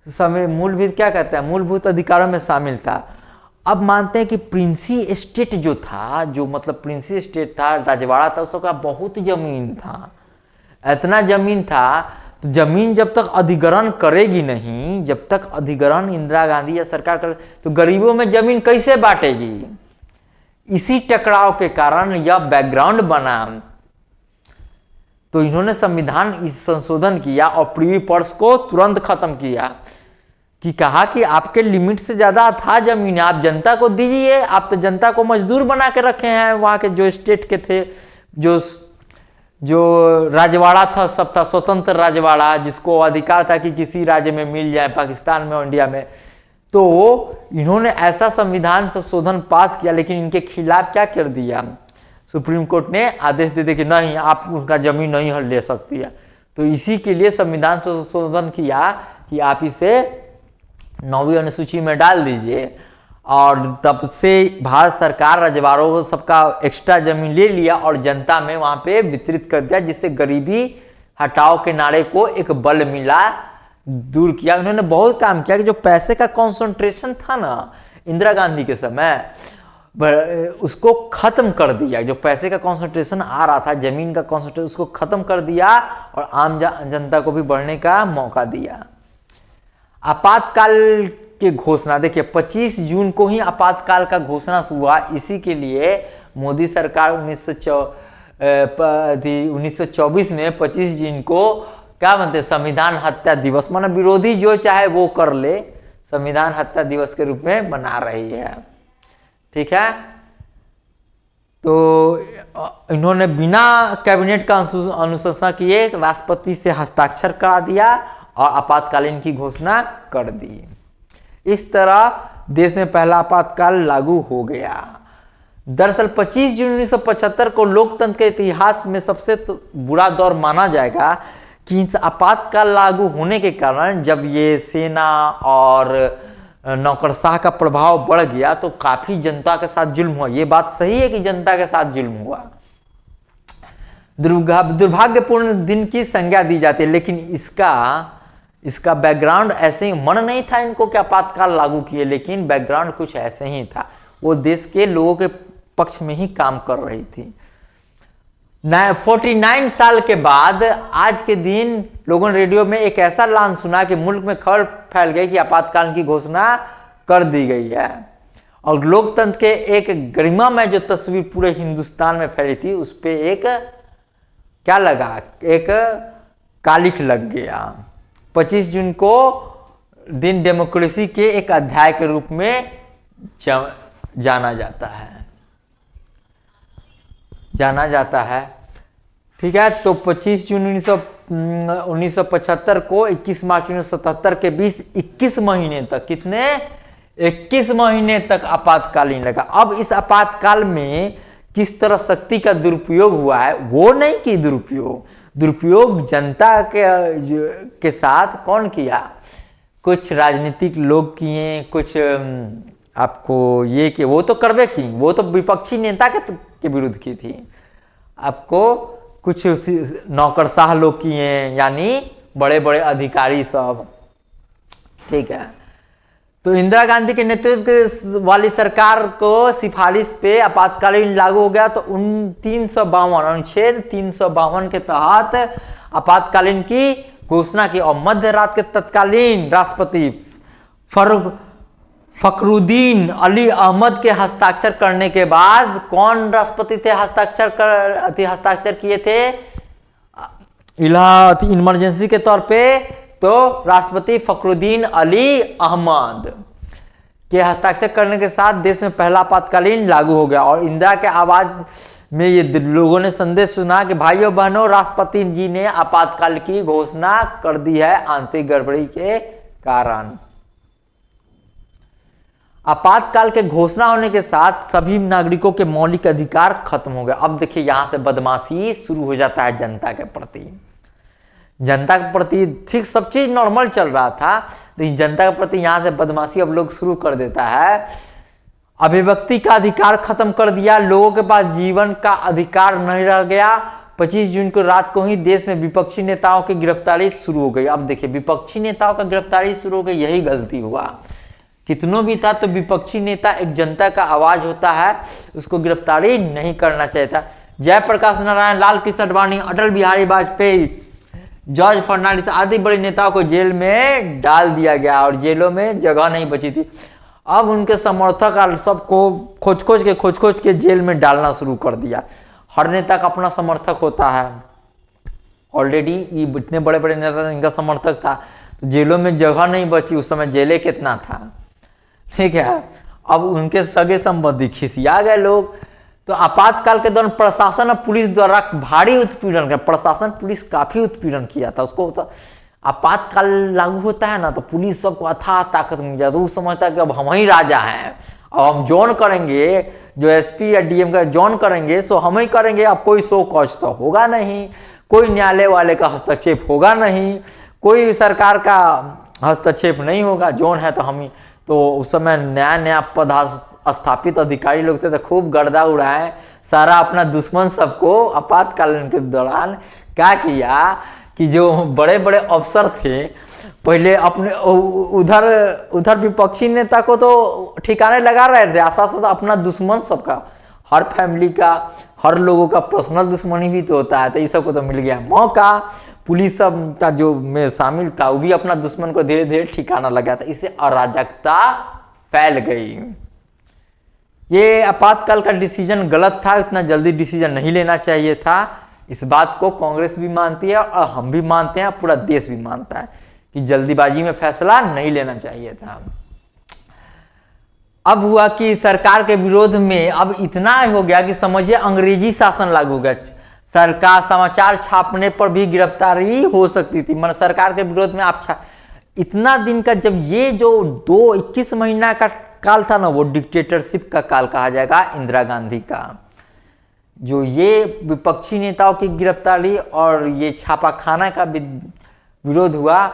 क्या कहते हैं, मूलभूत अधिकारों में शामिल था। अब मानते हैं कि प्रिंसी एस्टेट जो था, जो मतलब प्रिंसी एस्टेट था, राजवाड़ा था, उसका बहुत जमीन था, इतना जमीन था। तो जमीन जब तक अधिग्रहण करेगी नहीं, जब तक अधिग्रहण इंदिरा गांधी या सरकार करे, तो गरीबों में जमीन कैसे बांटेगी? इसी टकराव के कारण यह बैकग्राउंड बना। तो इन्होंने संविधान संशोधन किया और प्रीवी पर्स को तुरंत खत्म किया कि कहा कि आपके लिमिट से ज़्यादा था ज़मीन, आप जनता को दीजिए। आप तो जनता को मजदूर बना के रखे हैं। वहाँ के जो स्टेट के थे, जो राजवाड़ा था, सब था स्वतंत्र राजवाड़ा, जिसको अधिकार था कि किसी राज्य में मिल जाए, पाकिस्तान में और इंडिया में। तो इन्होंने ऐसा संविधान संशोधन पास किया, लेकिन इनके खिलाफ क्या कर दिया, सुप्रीम कोर्ट ने आदेश दे दिया कि नहीं, आप उसका जमीन नहीं ले सकती है। तो इसी के लिए संविधान संशोधन किया कि आप इसे 9वीं अनुसूची में डाल दीजिए। और तब से भारत सरकार रजवाड़ों को सबका एक्स्ट्रा जमीन ले लिया और जनता में वहाँ पे वितरित कर दिया, जिससे गरीबी हटाओ के नारे को एक बल मिला, दूर किया। उन्होंने बहुत काम किया कि जो पैसे का कंसंट्रेशन था ना इंदिरा गांधी के समय, उसको खत्म कर दिया। जो पैसे का कंसंट्रेशन आ रहा था, जमीन का कंसंट्रेशन, उसको खत्म कर दिया और आम जनता को भी बढ़ने का मौका दिया। आपातकाल की घोषणा देखिए, 25 जून को ही आपातकाल का घोषणा हुआ। इसी के लिए मोदी सरकार 1924 में 25 जून को क्या बनते, संविधान हत्या दिवस, माना विरोधी जो चाहे वो कर ले, संविधान हत्या दिवस के रूप में मना रही है। ठीक है, तो इन्होंने बिना कैबिनेट का अनुशंसा किए राष्ट्रपति से हस्ताक्षर करा दिया और आपातकालीन की घोषणा कर दी। इस तरह देश में पहला आपातकाल लागू हो गया। दरअसल 25 जून 1975 को लोकतंत्र के इतिहास में सबसे बुरा दौर माना जाएगा कि इस आपातकाल लागू होने के कारण जब ये सेना और नौकरशाह का प्रभाव बढ़ गया तो काफी जनता के साथ जुल्म हुआ। ये बात सही है कि जनता के साथ जुल्म हुआ। दुर्भाग्यपूर्ण दिन की संज्ञा दी जाती है, लेकिन इसका बैकग्राउंड ऐसे ही, मन नहीं था इनको कि आपातकाल लागू किए, लेकिन बैकग्राउंड कुछ ऐसे ही था। वो देश के लोगों के पक्ष में ही काम कर रही थी। 49 साल के बाद आज के दिन लोगों ने रेडियो में एक ऐसा ऐलान सुना कि मुल्क में खबर फैल गई कि आपातकाल की घोषणा कर दी गई है। और लोकतंत्र के एक गरिमा में जो तस्वीर पूरे हिंदुस्तान में फैली थी, उस पर एक क्या लगा, एक कालिख लग गया। 25 जून को दिन डेमोक्रेसी के एक अध्याय के रूप में जाना जाता है। ठीक है, तो 25 जून 1975 को 21 मार्च 1977 के बीच 21 महीने तक, कितने, 21 महीने तक आपातकालीन लगा। अब इस आपातकाल में किस तरह शक्ति का दुरुपयोग हुआ है, वो नहीं कि दुरुपयोग जनता के साथ कौन किया, कुछ राजनीतिक लोग किए, कुछ आपको ये कि वो तो करवे की, वो तो विपक्षी नेता के विरुद्ध की थी। आपको कुछ नौकरशाह लोग किए, यानी बड़े बड़े अधिकारी सब। ठीक है, तो इंदिरा गांधी के नेतृत्व वाली सरकार को सिफारिश पे आपातकालीन लागू हो गया। तो अनुच्छेद 352 के तहत आपातकालीन की घोषणा की और मध्य रात के तत्कालीन राष्ट्रपति फखरुद्दीन अली अहमद के हस्ताक्षर करने के बाद, कौन राष्ट्रपति थे हस्ताक्षर किए थे इमरजेंसी के तौर पे, तो राष्ट्रपति फखरुद्दीन अली अहमद के हस्ताक्षर करने के साथ देश में पहला आपातकालीन लागू हो गया। और इंदिरा के आवाज में ये लोगों ने संदेश सुना कि भाइयों बहनों, राष्ट्रपति जी ने आपातकाल की घोषणा कर दी है आंतरिक गड़बड़ी के कारण। आपातकाल के घोषणा होने के साथ सभी नागरिकों के मौलिक अधिकार खत्म हो गए। अब देखिए, यहां से बदमाशी शुरू हो जाता है जनता के प्रति। जनता के प्रति ठीक सब चीज नॉर्मल चल रहा था, लेकिन जनता के प्रति यहां से बदमाशी अब लोग शुरू कर देता है। अभिव्यक्ति का अधिकार खत्म कर दिया, लोगों के पास जीवन का अधिकार नहीं रह गया। 25 जून को रात को ही देश में विपक्षी नेताओं की गिरफ्तारी शुरू हो गई। अब देखिए, विपक्षी नेताओं का गिरफ्तारी शुरू हो गई, यही गलती हुआ। कितनों भी था तो विपक्षी नेता एक जनता का आवाज होता है, उसको गिरफ्तारी नहीं करना चाहिए था। जयप्रकाश नारायण, लाल कृष्ण आडवाणी, अटल बिहारी वाजपेयी, जॉर्ज फर्नांडिस आदि बड़े नेताओं को जेल में डाल दिया गया और जेलों में जगह नहीं बची थी। अब उनके समर्थक सबको खोज खोज के जेल में डालना शुरू कर दिया। हर नेता का अपना समर्थक होता है। ऑलरेडी ये इतने बड़े बड़े नेता इनका समर्थक था, तो जेलों में जगह नहीं बची, उस समय जेलें कितना था, ठीक है। अब उनके सगे संबंधी खिसिया गए लोग। तो आपातकाल के दौरान प्रशासन और पुलिस द्वारा भारी उत्पीड़न किया, प्रशासन पुलिस काफी उत्पीड़न किया था उसको। तो आपातकाल लागू होता है ना, तो पुलिस सबको अथाह ताकत मिल जाती है। वो समझता है कि अब हम ही राजा हैं, अब हम जॉन करेंगे, जो एसपी या डीएम का जॉन करेंगे सो हम ही करेंगे। अब कोई शो कॉज तो होगा नहीं, कोई न्यायालय वाले का हस्तक्षेप होगा नहीं, कोई सरकार का हस्तक्षेप नहीं होगा, जॉन है तो हम ही। तो उस समय नया नया पदस्थापित अधिकारी लोग थे, तो खूब गर्दा उड़ाए, सारा अपना दुश्मन सबको आपातकालीन के दौरान क्या किया कि जो बड़े बड़े अफसर थे पहले अपने उधर विपक्षी नेता को तो ठिकाने लगा रहे थे, साथ साथ अपना दुश्मन सबका, हर फैमिली का, हर लोगों का पर्सनल दुश्मनी भी तो होता है, तो ये सबको तो मिल गया मौका। पुलिस सब का जो में शामिल था वो भी अपना दुश्मन को धीरे धीरे ठिकाना लगा था। इससे अराजकता फैल गई। ये आपातकाल का डिसीजन गलत था, इतना जल्दी डिसीजन नहीं लेना चाहिए था। इस बात को कांग्रेस भी मानती है और हम भी मानते हैं, पूरा देश भी मानता है कि जल्दीबाजी में फैसला नहीं लेना चाहिए था। अब हुआ कि सरकार के विरोध में अब इतना हो गया कि समझिए अंग्रेजी शासन लागू हो गया। सरकार समाचार छापने पर भी गिरफ्तारी हो सकती थी, मतलब सरकार के विरोध में आप इतना दिन का, जब ये जो 21 महीना का काल था ना, वो डिक्टेटरशिप का काल कहा जाएगा इंदिरा गांधी का। जो ये विपक्षी नेताओं की गिरफ्तारी और ये छापाखाना का विरोध हुआ,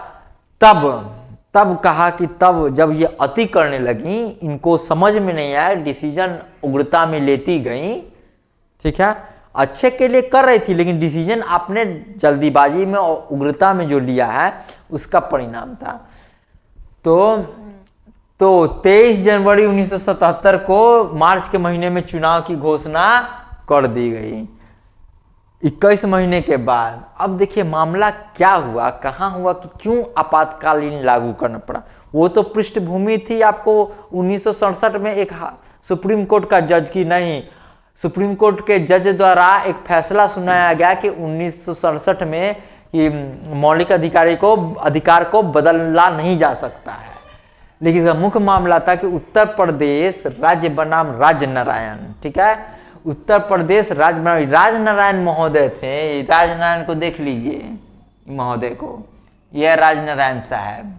तब कहा कि तब जब ये अति करने लगी, इनको समझ में नहीं आया, डिसीजन उग्रता में लेती गई, ठीक है, अच्छे के लिए कर रही थी, लेकिन डिसीजन आपने जल्दीबाजी में और उग्रता में जो लिया है उसका परिणाम था। तो 23 जनवरी 1977 को मार्च के महीने में चुनाव की घोषणा कर दी गई, 21 महीने के बाद। अब देखिए मामला क्या हुआ, कहाँ हुआ, कि क्यों आपातकालीन लागू करना पड़ा। वो तो पृष्ठभूमि थी आपको 1967 में एक सुप्रीम कोर्ट का जज की नहीं, सुप्रीम कोर्ट के जज द्वारा एक फैसला सुनाया गया कि 1967 में कि मौलिक अधिकार को बदला नहीं जा सकता है। लेकिन इसका मुख्य मामला था कि उत्तर प्रदेश राज्य बनाम राजनारायण, ठीक है, उत्तर प्रदेश राजनारायण महोदय थे। राजनारायण को देख लीजिए, महोदय को, यह राजनारायण साहब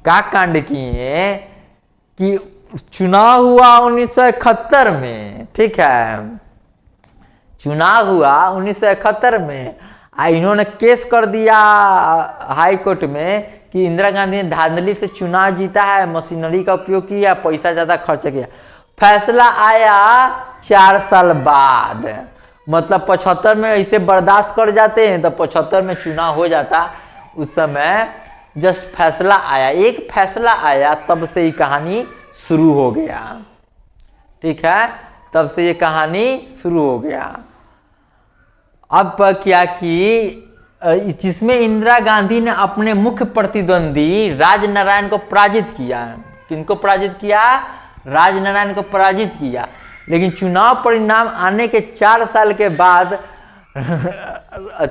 का कांड किए कि चुनाव हुआ 1971 में, ठीक है, चुनाव हुआ 1971 में। इन्होंने केस कर दिया हाई कोर्ट में कि इंदिरा गांधी ने धांधली से चुनाव जीता है, मशीनरी का उपयोग किया, पैसा ज्यादा खर्च किया। फैसला आया 4 साल बाद, मतलब 75 में ऐसे बर्दाश्त कर जाते हैं, तो 75 में चुनाव हो जाता। उस समय जस्ट फैसला आया, एक फैसला आया, तब से ये कहानी शुरू हो गया, ठीक है, तब से ये कहानी शुरू हो गया। अब क्या कि जिसमें इंदिरा गांधी ने अपने मुख्य प्रतिद्वंदी राजनारायण को पराजित किया। किनको पराजित किया? राजनारायण को पराजित किया। लेकिन चुनाव परिणाम आने के 4 साल के बाद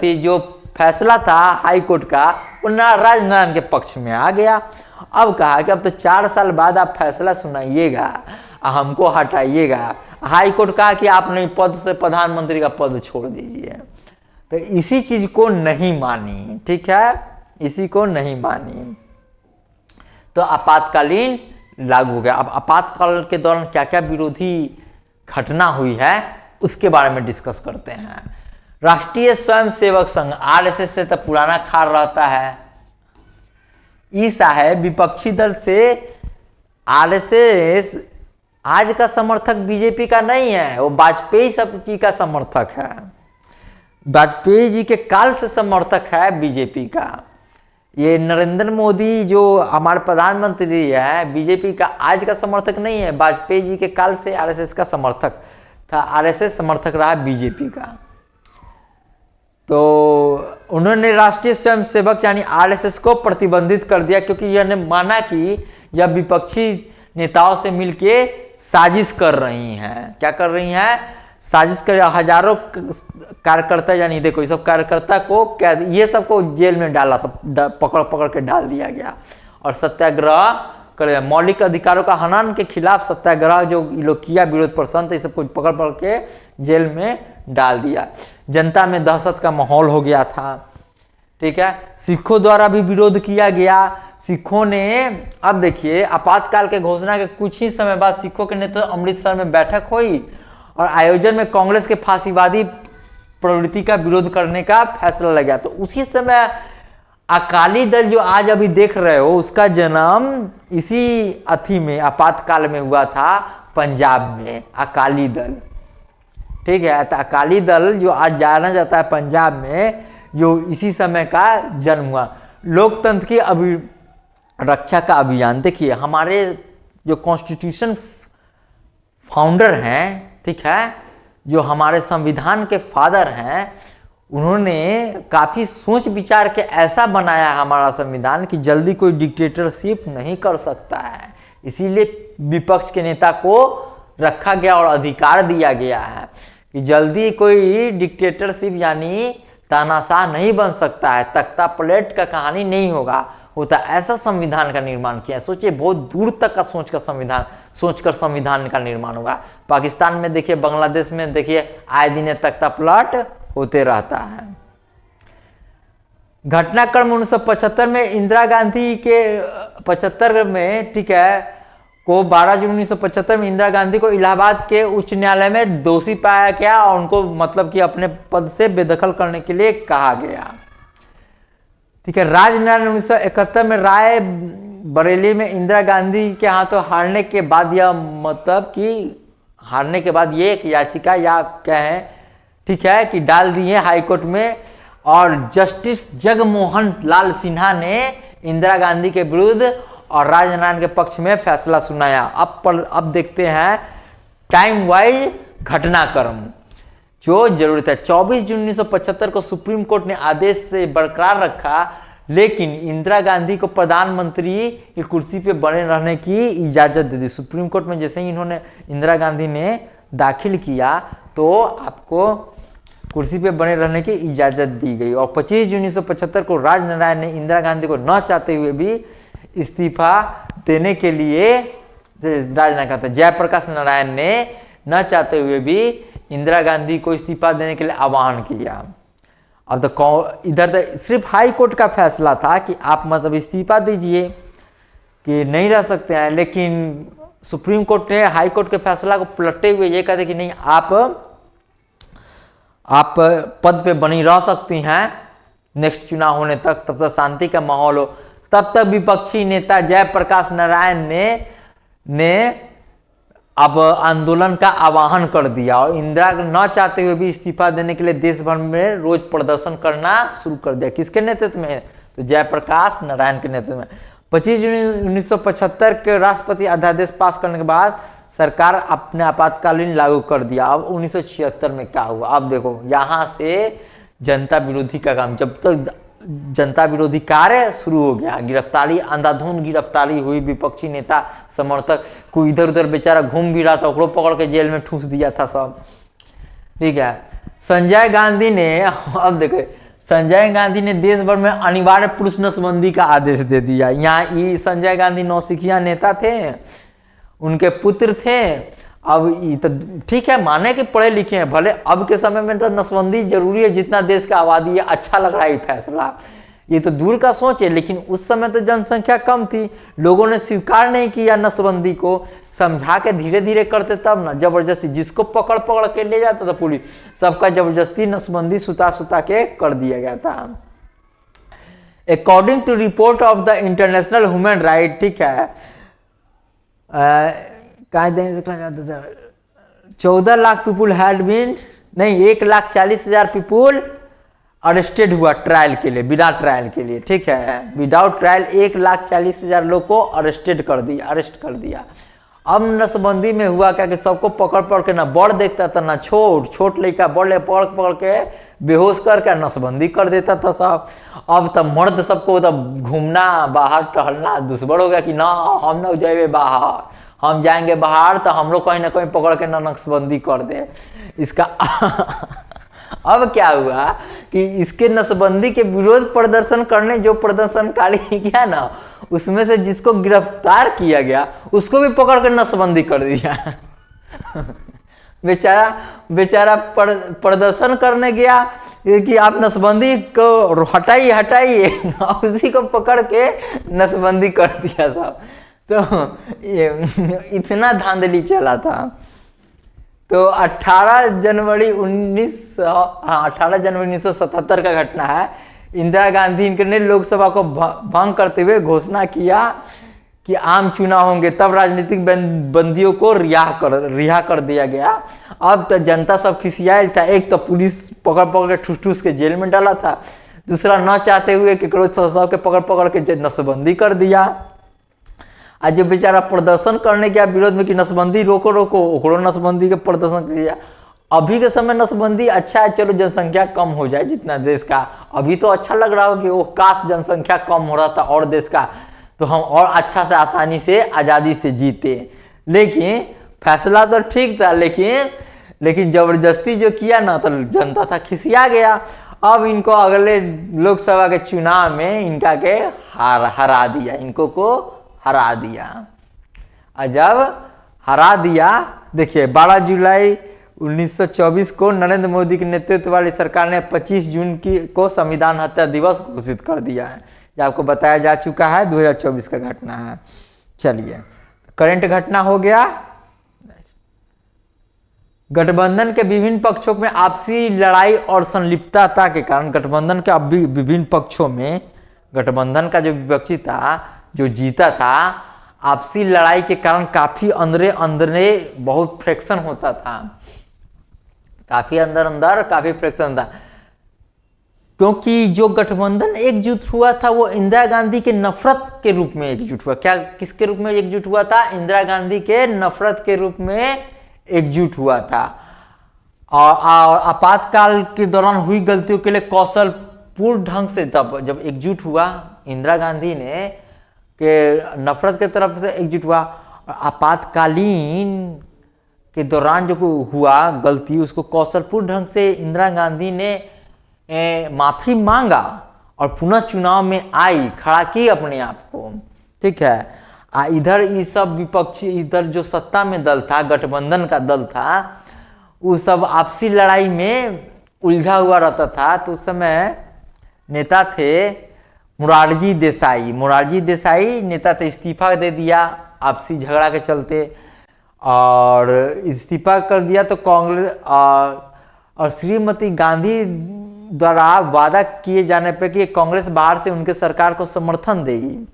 जो फैसला था हाई कोर्ट का, वो राजनारायण के पक्ष में आ गया। अब कहा कि अब तो 4 साल बाद आप फैसला सुनाइएगा, हमको हटाइएगा। हाई कोर्ट कहा कि आप नहीं, पद से प्रधानमंत्री का पद छोड़ दीजिए। तो इसी चीज को नहीं मानी, ठीक है, इसी को नहीं मानी, तो आपातकालीन लागू हो गया। अब आपातकाल के दौरान क्या क्या विरोधी घटना हुई है उसके बारे में डिस्कस करते हैं। राष्ट्रीय स्वयंसेवक संघ आरएसएस से तो पुराना खार रहता है, ईसा है विपक्षी दल से। आरएसएस आज का समर्थक बीजेपी का नहीं है, वो वाजपेयी सब जी का समर्थक है, वाजपेयी जी के काल से समर्थक है बीजेपी का। ये नरेंद्र मोदी जो हमारे प्रधानमंत्री है, बीजेपी का आज का समर्थक नहीं है, वाजपेयी जी के काल से आरएसएस का समर्थक था, आरएसएस समर्थक रहा बीजेपी का। तो उन्होंने राष्ट्रीय स्वयंसेवक यानी आरएसएस को प्रतिबंधित कर दिया, क्योंकि यह माना कि यह विपक्षी नेताओं से मिलके साजिश कर रही हैं। क्या कर रही हैं? साजिश कर हजारों कार्यकर्ता, यानी देखो ये सब कार्यकर्ता को कैद, ये सबको जेल में डाला, सब पकड़ पकड़ के डाल दिया गया और सत्याग्रह कर, मौलिक अधिकारों का हनन के खिलाफ सत्याग्रह जो लोग किया, विरोध प्रदर्शन, तो ये सबको पकड़ पकड़ के जेल में डाल दिया। जनता में दहशत का माहौल हो गया था, ठीक है। सिखों द्वारा भी विरोध किया गया। सिखों ने, अब देखिए आपातकाल के घोषणा के कुछ ही समय बाद सिखों के नेतृत्व अमृतसर में बैठक हुई और आयोजन में कांग्रेस के फांसीवादी प्रवृत्ति का विरोध करने का फैसला लिया गया। तो उसी समय अकाली दल जो आज अभी देख रहे हो, उसका जन्म इसी अथी में आपातकाल में हुआ था, पंजाब में अकाली दल, ठीक है। तो अकाली दल जो आज जाना जाता है पंजाब में, जो इसी समय का जन्म हुआ। लोकतंत्र की रक्षा का अभियान, देखिए हमारे जो कॉन्स्टिट्यूशन फाउंडर हैं, ठीक है, जो हमारे संविधान के फादर हैं, उन्होंने काफ़ी सोच विचार के ऐसा बनाया हमारा संविधान कि जल्दी कोई डिक्टेटरशिप नहीं कर सकता है। इसीलिए विपक्ष के नेता को रखा गया और अधिकार दिया गया है कि जल्दी कोई डिक्टेटरशिप यानी तानाशाह नहीं बन सकता है, तख्ता पलट का कहानी नहीं होता। ऐसा संविधान का निर्माण किया। सोचिए बहुत दूर तक का सोचकर संविधान का निर्माण होगा। पाकिस्तान में देखिए, बांग्लादेश में देखिए, आए दिन तख्ता पलट होते रहता है। घटनाक्रम 1975 में इंदिरा गांधी के 75 में, ठीक है, को 12 जून 1975 में इंदिरा गांधी को इलाहाबाद के उच्च न्यायालय में दोषी पाया गया और उनको मतलब कि अपने पद से बेदखल करने के लिए कहा गया, ठीक है। राजनारायण 1971 में राय बरेली में इंदिरा गांधी के हाथों हारने के बाद, यह मतलब कि हारने के बाद ये एक याचिका या क्या है, ठीक है, कि डाल दी है हाईकोर्ट में और जस्टिस जगमोहन लाल सिन्हा ने इंदिरा गांधी के विरुद्ध और राजनारायण के पक्ष में फैसला सुनाया। अब देखते हैं टाइम वाइज घटनाक्रम जो जरूरत है। 24 जून 1975 को सुप्रीम कोर्ट ने आदेश से बरकरार रखा, लेकिन इंदिरा गांधी को प्रधानमंत्री की कुर्सी पे बने रहने की इजाजत दे दी। सुप्रीम कोर्ट में जैसे ही इन्होंने इंदिरा गांधी ने दाखिल किया तो आपको कुर्सी पे बने रहने की इजाजत दी गई। और 25 जून 1975 को राजनारायण ने इंदिरा गांधी को न चाहते हुए भी इस्तीफा देने के लिए, राजनारायण कहते हैं जयप्रकाश नारायण ने न चाहते हुए भी इंदिरा गांधी को इस्तीफा देने के लिए आह्वान किया। अब तो इधर तो सिर्फ हाई कोर्ट का फैसला था कि आप मतलब इस्तीफा दीजिए कि नहीं रह सकते हैं, लेकिन सुप्रीम कोर्ट ने हाई कोर्ट के फैसला को पलटते हुए ये कहते कि नहीं, आप पद पे बनी रह सकती हैं नेक्स्ट चुनाव होने तक, तब तक शांति का माहौल हो। तब तक विपक्षी नेता जयप्रकाश नारायण ने अब आंदोलन का आह्वान कर दिया और इंदिरा न चाहते हुए भी इस्तीफा देने के लिए देश भर में रोज प्रदर्शन करना शुरू कर दिया। किसके नेतृत्व में? तो जयप्रकाश नारायण के नेतृत्व में। 25 जून 1975 के राष्ट्रपति अध्यादेश पास करने के बाद सरकार अपने आपातकालीन लागू कर दिया। अब 1976 में क्या हुआ? अब देखो यहाँ से जनता विरोधी का काम, जब तक जनता विरोधी कार्य शुरू हो गया, गिरफ्तारी, अंधाधुंध गिरफ्तारी हुई, विपक्षी नेता समर्थक कोई इधर उधर बेचारा घूम भी रहा था, उसको पकड़ के जेल में ठूस दिया था सब, ठीक है। संजय गांधी ने, अब देखो संजय गांधी ने देश भर में अनिवार्य पुरुष नसबंदी का आदेश दे दिया। यहाँ ये संजय गांधी नौसिखिया नेता थे, उनके पुत्र थे। अब ये तो ठीक है, माने कि पढ़े लिखे हैं, भले अब के समय में तो नसबंदी जरूरी है, जितना देश का आबादी है। अच्छा लग रहा है ये फैसला, ये तो दूर का सोच है, लेकिन उस समय तो जनसंख्या कम थी, लोगों ने स्वीकार नहीं किया नसबंदी को। समझा के धीरे धीरे करते तब ना, जबरदस्ती जिसको पकड़ पकड़ के ले जाता था पुलिस, सबका जबरदस्ती नसबंदी सुता सुता के कर दिया गया था। According to report of the international human right, ठीक है, 14 लाख पीपुल हैड बीन, नहीं 1,40,000 पीपुल अरेस्टेड हुआ ट्रायल के लिए, बिना ट्रायल के लिए, ठीक है, विदाउट ट्रायल 1,40,000 लोग को अरेस्ट कर दिया। अब नसबंदी में हुआ क्या कि सबको पकड़ पकड़ के ना बड़ देखता था ना छोट लड़का, बड़े पकड़ के बेहोश करके नसबंदी कर देता था सब। अब तब मर्द सबको तब घूमना, बाहर टहलना दुश्मन हो गया कि ना हम न जाए बाहर, हम जाएंगे बाहर तो हम लोग कहीं ना कहीं पकड़ के नक्शबंदी कर दे इसका। अब क्या हुआ कि इसके नसबंदी के विरोध प्रदर्शन करने जो प्रदर्शनकारी किया ना, उसमें से जिसको गिरफ्तार किया गया उसको भी पकड़ कर नसबंदी कर दिया। बेचारा प्रदर्शन करने गया कि आप नसबंदी को हटाइए उसी को पकड़ के नसबंदी कर दिया साहब। तो ये इतना धांधली चला था। तो 18 जनवरी 1977 का घटना है। इंदिरा गांधी ने लोकसभा को भंग करते हुए घोषणा किया कि आम चुनाव होंगे, तब राजनीतिक बंदियों को रिहा कर दिया गया। अब तो जनता सब खिसियाल था। एक तो पुलिस पकड़ के ठूस के जेल में डाला था, दूसरा न चाहते हुए केकरो सब के पकड़ के नसबंदी कर दिया। आज जो बेचारा प्रदर्शन करने गया विरोध में कि नसबंदी रोको ओकरो नसबंदी के प्रदर्शन किया। अभी के समय नसबंदी अच्छा है, चलो जनसंख्या कम हो जाए जितना देश का, अभी तो अच्छा लग रहा हो कि वो काश जनसंख्या कम हो रहा था और देश का, तो हम और अच्छा से आसानी से आज़ादी से जीते। लेकिन फैसला तो ठीक था, लेकिन ज़बरदस्ती जो किया ना तो जनता था खिसिया गया। अब इनको अगले लोकसभा के चुनाव में इनका के हरा दिया, इनको को हरा दिया। और जब हरा दिया, देखिए 12 जुलाई 1924 को नरेंद्र मोदी के नेतृत्व वाली सरकार ने 25 जून को संविधान हत्या दिवस घोषित कर दिया है। ये आपको बताया जा चुका है, 2024 का घटना है। चलिए करंट घटना हो गया। गठबंधन के विभिन्न पक्षों में आपसी लड़ाई और संलिप्तता के कारण गठबंधन के विभिन्न पक्षों में गठबंधन का जो विपक्षी था, जो जीता था, आपसी लड़ाई के कारण काफी अंदरे बहुत फ्रैक्शन होता था, काफी अंदर काफी फ्रैक्शन था। क्योंकि जो गठबंधन एकजुट हुआ था वो इंदिरा गांधी के नफरत के रूप में एकजुट हुआ। क्या किसके रूप में एकजुट हुआ था? इंदिरा गांधी के नफरत के रूप में एकजुट हुआ था। और आपातकाल के दौरान हुई गलतियों के लिए कौशलपूर्ण ढंग से तब जब एकजुट हुआ, इंदिरा गांधी ने के नफरत के तरफ से एकजुट हुआ। आपातकालीन के दौरान जो हुआ गलती, उसको कौशलपूर्ण ढंग से इंदिरा गांधी ने माफी मांगा और पुनः चुनाव में आई, खड़ा की अपने आप को। ठीक है। इधर ये सब विपक्षी, इधर जो सत्ता में दल था, गठबंधन का दल था, वो सब आपसी लड़ाई में उलझा हुआ रहता था। तो उस समय नेता थे मोरारजी देसाई नेता थे, इस्तीफा दे दिया आपसी झगड़ा के चलते, और इस्तीफा कर दिया। तो कांग्रेस और श्रीमती गांधी द्वारा वादा किए जाने पर कि कांग्रेस बाहर से उनके सरकार को समर्थन देगी।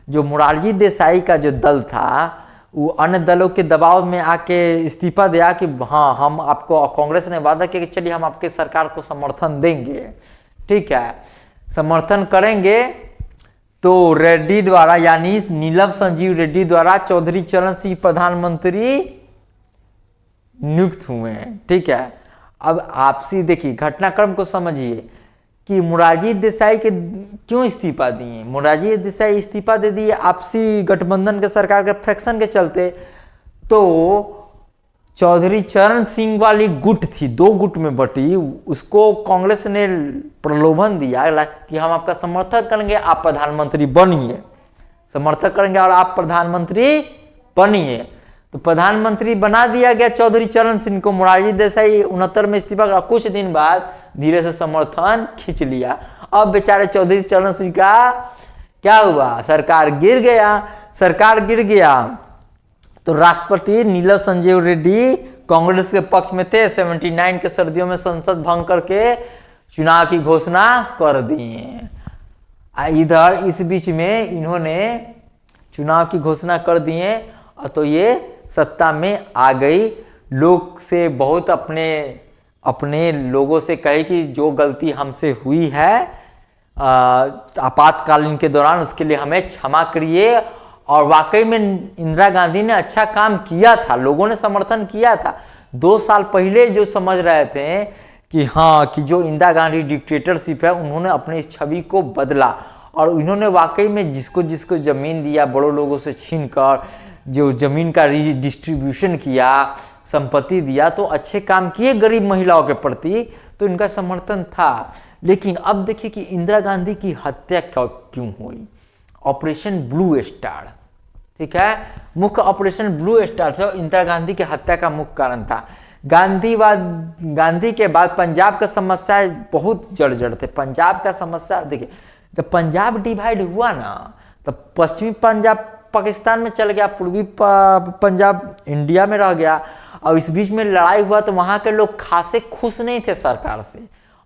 जो मोरारजी देसाई का जो दल था, वो अन्य दलों के दबाव में आके इस्तीफा दिया कि हाँ हम आपको, कांग्रेस ने वादा किया कि चलिए हम आपके सरकार को समर्थन देंगे। ठीक है, समर्थन करेंगे। तो रेड्डी द्वारा, यानी नीलम संजीव रेड्डी द्वारा चौधरी चरण सिंह प्रधानमंत्री नियुक्त हुए। ठीक है। अब आपसी देखिए घटनाक्रम को समझिए कि मोरारजी देसाई के क्यों इस्तीफा दिए। मोरारजी देसाई इस्तीफा दे दिए आपसी गठबंधन के सरकार के फ्रैक्शन के चलते। तो चौधरी चरण सिंह वाली गुट थी, 2 गुट में बटी, उसको कांग्रेस ने प्रलोभन दिया कि हम आपका समर्थन करेंगे, आप प्रधानमंत्री बनिए, समर्थन करेंगे और आप प्रधानमंत्री बनिए। तो प्रधानमंत्री बना दिया गया चौधरी चरण सिंह को। मोरारजी देसाई 69 में इस्तीफा करा, कुछ दिन बाद धीरे से समर्थन खींच लिया। अब बेचारे चौधरी चरण सिंह का क्या हुआ? सरकार गिर गया। तो राष्ट्रपति नीलम संजीव रेड्डी कांग्रेस के पक्ष में थे। 79 के सर्दियों में संसद भंग करके चुनाव की घोषणा कर दिए। इधर इस बीच में इन्होंने चुनाव की घोषणा कर दिए, और तो ये सत्ता में आ गई। लोग से बहुत अपने लोगों से कहे कि जो गलती हमसे हुई है आपातकालीन के दौरान, उसके लिए हमें क्षमा करिए। और वाकई में इंदिरा गांधी ने अच्छा काम किया था, लोगों ने समर्थन किया था। 2 साल पहले जो समझ रहे थे कि हाँ कि जो इंदिरा गांधी डिक्टेटरशिप है, उन्होंने अपनी इस छवि को बदला। और इन्होंने वाकई में जिसको जिसको जमीन दिया, बड़ों लोगों से छीन कर, जो जमीन का डिस्ट्रीब्यूशन किया, संपत्ति दिया, तो अच्छे काम किए गरीब महिलाओं के प्रति, तो इनका समर्थन था। लेकिन अब देखिए कि इंदिरा गांधी की हत्या क्यों हुई। ऑपरेशन ब्लू स्टार, ठीक है, मुख्य ऑपरेशन ब्लू स्टार से इंदिरा गांधी की हत्या का मुख्य कारण था। गांधी के बाद पंजाब का समस्या बहुत जर्जर थे। पंजाब का समस्या देखिए, जब पंजाब डिवाइड हुआ ना, तब पश्चिमी पंजाब पाकिस्तान में चल गया, पूर्वी पंजाब इंडिया में रह गया, और इस बीच में लड़ाई हुआ तो वहाँ के लोग खासे खुश नहीं थे सरकार से।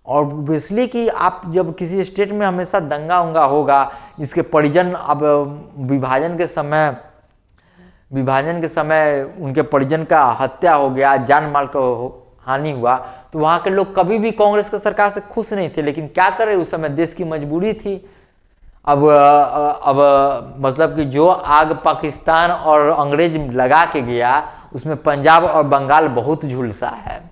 और ऑब्वियसली कि आप जब किसी स्टेट में हमेशा दंगा उंगा होगा, इसके परिजन अब विभाजन के समय उनके परिजन का हत्या हो गया, जान माल को हानि हुआ, तो वहाँ के लोग कभी भी कांग्रेस की सरकार से खुश नहीं थे। लेकिन क्या करें, उस समय देश की मजबूरी थी। अब मतलब कि जो आग पाकिस्तान और अंग्रेज लगा के गया, उसमें पंजाब और बंगाल बहुत झुलसा है।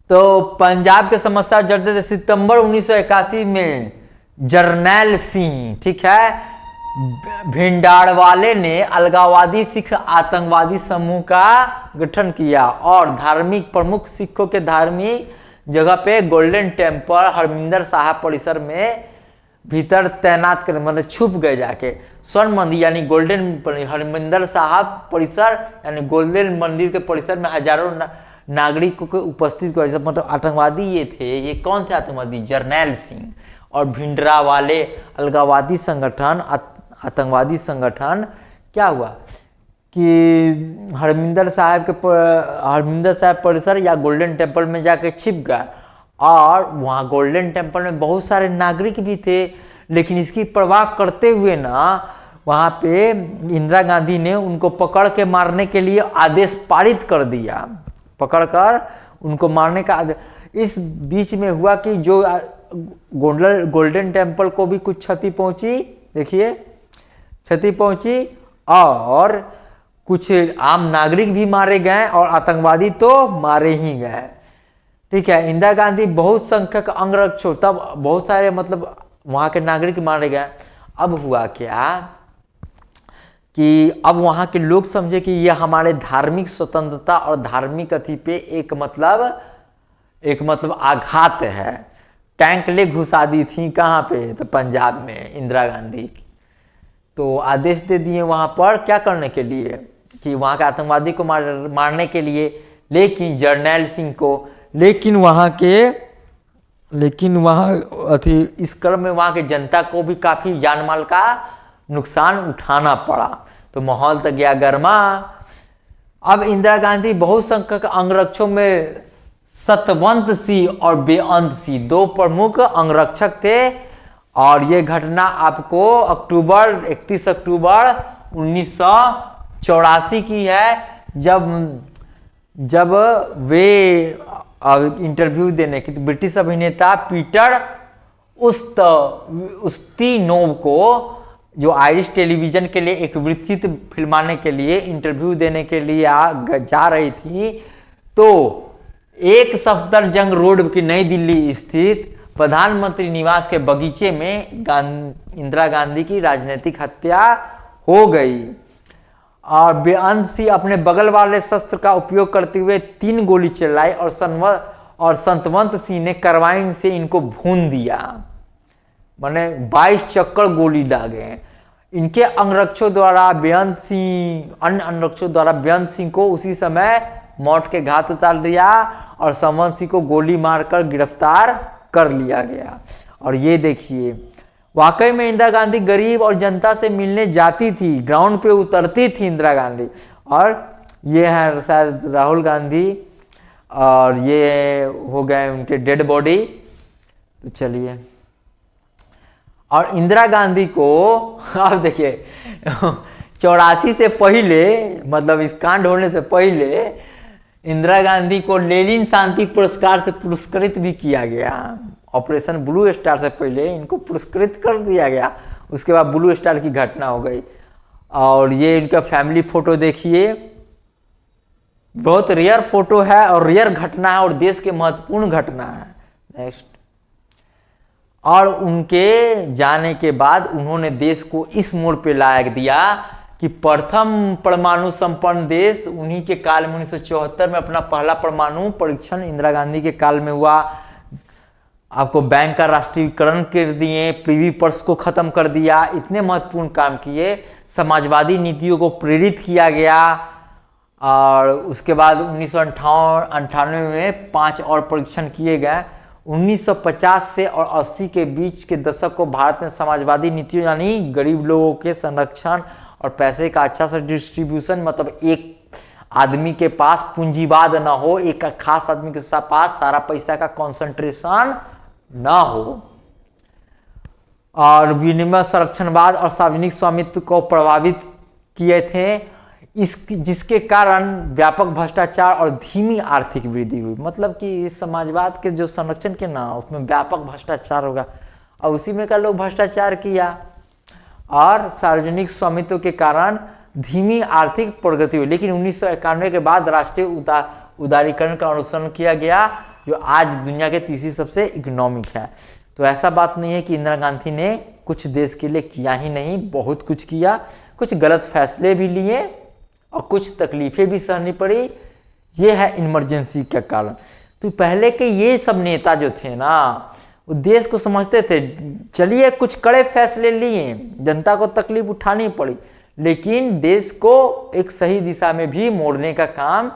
तो पंजाब के समस्या जड़ते थे। सितंबर 1981 में जरनैल सिंह, ठीक है, भिंडारवाले ने अलगाववादी सिख आतंकवादी समूह का गठन किया और धार्मिक प्रमुख सिखों के धार्मिक जगह पे गोल्डन टेम्पल हरमिंदर साहिब परिसर में भीतर तैनात कर, मतलब छुप गए जाके। स्वर्ण मंदिर यानी गोल्डन हरमिंदर साहिब परिसर यानी गोल्डन मंदिर के परिसर में हजारों नागरिकों को उपस्थित कर, मतलब आतंकवादी ये थे। ये कौन थे आतंकवादी? जरनैल सिंह और भिंडरावाले अलगाववादी संगठन, आतंकवादी संगठन। क्या हुआ कि हरमिंदर साहिब परिसर या गोल्डन टेम्पल में जाके छिप गया, और वहाँ गोल्डन टेम्पल में बहुत सारे नागरिक भी थे। लेकिन इसकी परवाह करते हुए ना, वहाँ पे इंदिरा गांधी ने उनको पकड़ के मारने के लिए आदेश पारित कर दिया, पकड़कर उनको मारने का आदेश। इस बीच में हुआ कि जो गोल्डन टेम्पल को भी कुछ क्षति पहुंची, देखिए क्षति पहुंची, और कुछ आम नागरिक भी मारे गए और आतंकवादी तो मारे ही गए, ठीक है। इंदिरा गांधी बहुत संख्यक अंगरक्षक, तब बहुत सारे मतलब वहाँ के नागरिक मारे गए। अब हुआ क्या कि अब वहाँ के लोग समझे कि ये हमारे धार्मिक स्वतंत्रता और धार्मिक अति पे एक मतलब आघात है। टैंक ले घुसा दी थी कहाँ पे? तो पंजाब में इंदिरा गांधी। तो आदेश दे दिए वहाँ पर क्या करने के लिए कि वहाँ के आतंकवादी को मारने के लिए, लेकिन जरनैल सिंह को, लेकिन वहाँ इस क्रम में वहाँ के जनता को भी काफ़ी जानमाल का नुकसान उठाना पड़ा। तो माहौल तो गया गर्मा। अब इंदिरा गांधी बहुसंख्यक अंगरक्षकों में सतवंत सिंह और बेअंत सिंह दो प्रमुख अंगरक्षक थे। और ये घटना आपको 31 अक्टूबर 1984 की है, जब वे इंटरव्यू देने की ब्रिटिश अभिनेता पीटर उस्तिनोव को, जो आयरिश टेलीविजन के लिए एक वृत्तित फिल्माने के लिए इंटरव्यू देने के लिए जा रही थी, तो एक सफदरजंग रोड की नई दिल्ली स्थित प्रधानमंत्री निवास के बगीचे में इंदिरा गांधी की राजनीतिक हत्या हो गई। और बेअंत सिंह अपने बगल वाले शस्त्र का उपयोग करते हुए 3 गोली चलाई और संतवंत सिंह ने कार्बाइन से इनको भून दिया, माने 22 चक्कर गोली दागे। इनके अंगरक्षकों द्वारा अन्य अंगरक्षकों द्वारा बेअंत सिंह को उसी समय मौत के घाट उतार दिया और संतवंत सिंह को गोली मारकर गिरफ्तार कर लिया गया। और ये देखिए, वाकई में इंदिरा गांधी गरीब और जनता से मिलने जाती थी, ग्राउंड पे उतरती थी इंदिरा गांधी। और ये है शायद राहुल गांधी, और ये हो गए उनके डेड बॉडी। तो चलिए, और इंदिरा गांधी को आप देखिए 84 से पहले, मतलब इस कांड होने से पहले इंदिरा गांधी को लेनिन शांति पुरस्कार से पुरस्कृत भी किया गया। ऑपरेशन ब्लू स्टार से पहले इनको पुरस्कृत कर दिया गया। उसके बाद ब्लू स्टार की घटना हो गई। और ये इनका फैमिली फोटो देखिए, बहुत रेयर फोटो है और रेयर घटना है और देश के महत्वपूर्ण घटना है। नेक्स्ट, और उनके जाने के बाद उन्होंने देश को इस मोड़ पे लायक दिया कि प्रथम परमाणु संपन्न देश उन्हीं के काल में 1974 में अपना पहला परमाणु परीक्षण इंदिरा गांधी के काल में हुआ। आपको बैंक का राष्ट्रीयकरण कर दिए, प्रिवी पर्स को खत्म कर दिया, इतने महत्वपूर्ण काम किए। समाजवादी नीतियों को प्रेरित किया गया और उसके बाद 1998 में 5 और परीक्षण किए गए। 1950 से और 80 के बीच के दशक को भारत में समाजवादी नीतियों यानी गरीब लोगों के संरक्षण और पैसे का अच्छा सा डिस्ट्रीब्यूशन, मतलब एक आदमी के पास पूंजीवाद ना हो, एक खास आदमी के पास सारा पैसा का कंसंट्रेशन ना हो, और विनिमय संरक्षणवाद और सार्वजनिक स्वामित्व को प्रभावित किए थे, जिसके कारण व्यापक भ्रष्टाचार और धीमी आर्थिक वृद्धि हुई। मतलब कि इस समाजवाद के जो संरक्षण के ना, उसमें व्यापक भ्रष्टाचार होगा और उसी में का लोग भ्रष्टाचार किया, और सार्वजनिक स्वामित्व के कारण धीमी आर्थिक प्रगति हुई। लेकिन 1991 के बाद राष्ट्रीय उदारीकरण का अनुसरण किया गया, जो आज दुनिया के तीसरी सबसे इकोनॉमिक है। तो ऐसा बात नहीं है कि इंदिरा गांधी ने कुछ देश के लिए किया ही नहीं, बहुत कुछ किया, कुछ गलत फैसले भी लिए और कुछ तकलीफें भी सहनी पड़ी। ये है इमरजेंसी का कारण। तो पहले के ये सब नेता जो थे ना, वो देश को समझते थे, चलिए कुछ कड़े फैसले लिए, जनता को तकलीफ उठानी पड़ी, लेकिन देश को एक सही दिशा में भी मोड़ने का काम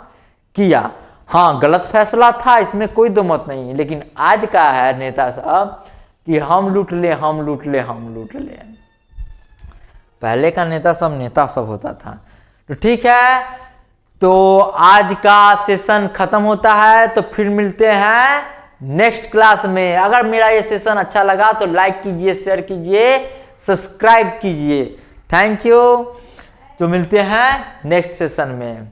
किया। हाँ, गलत फैसला था, इसमें कोई दो मत नहीं, लेकिन आज का है नेता साहब कि हम लूट ले, हम लूट ले, हम लूट ले। पहले का नेता सब होता था। तो ठीक है, तो आज का सेशन खत्म होता है, तो फिर मिलते हैं नेक्स्ट क्लास में। अगर मेरा ये सेशन अच्छा लगा तो लाइक कीजिए, शेयर कीजिए, सब्सक्राइब कीजिए। Thank you. तो मिलते हैं नेक्स्ट सेशन में।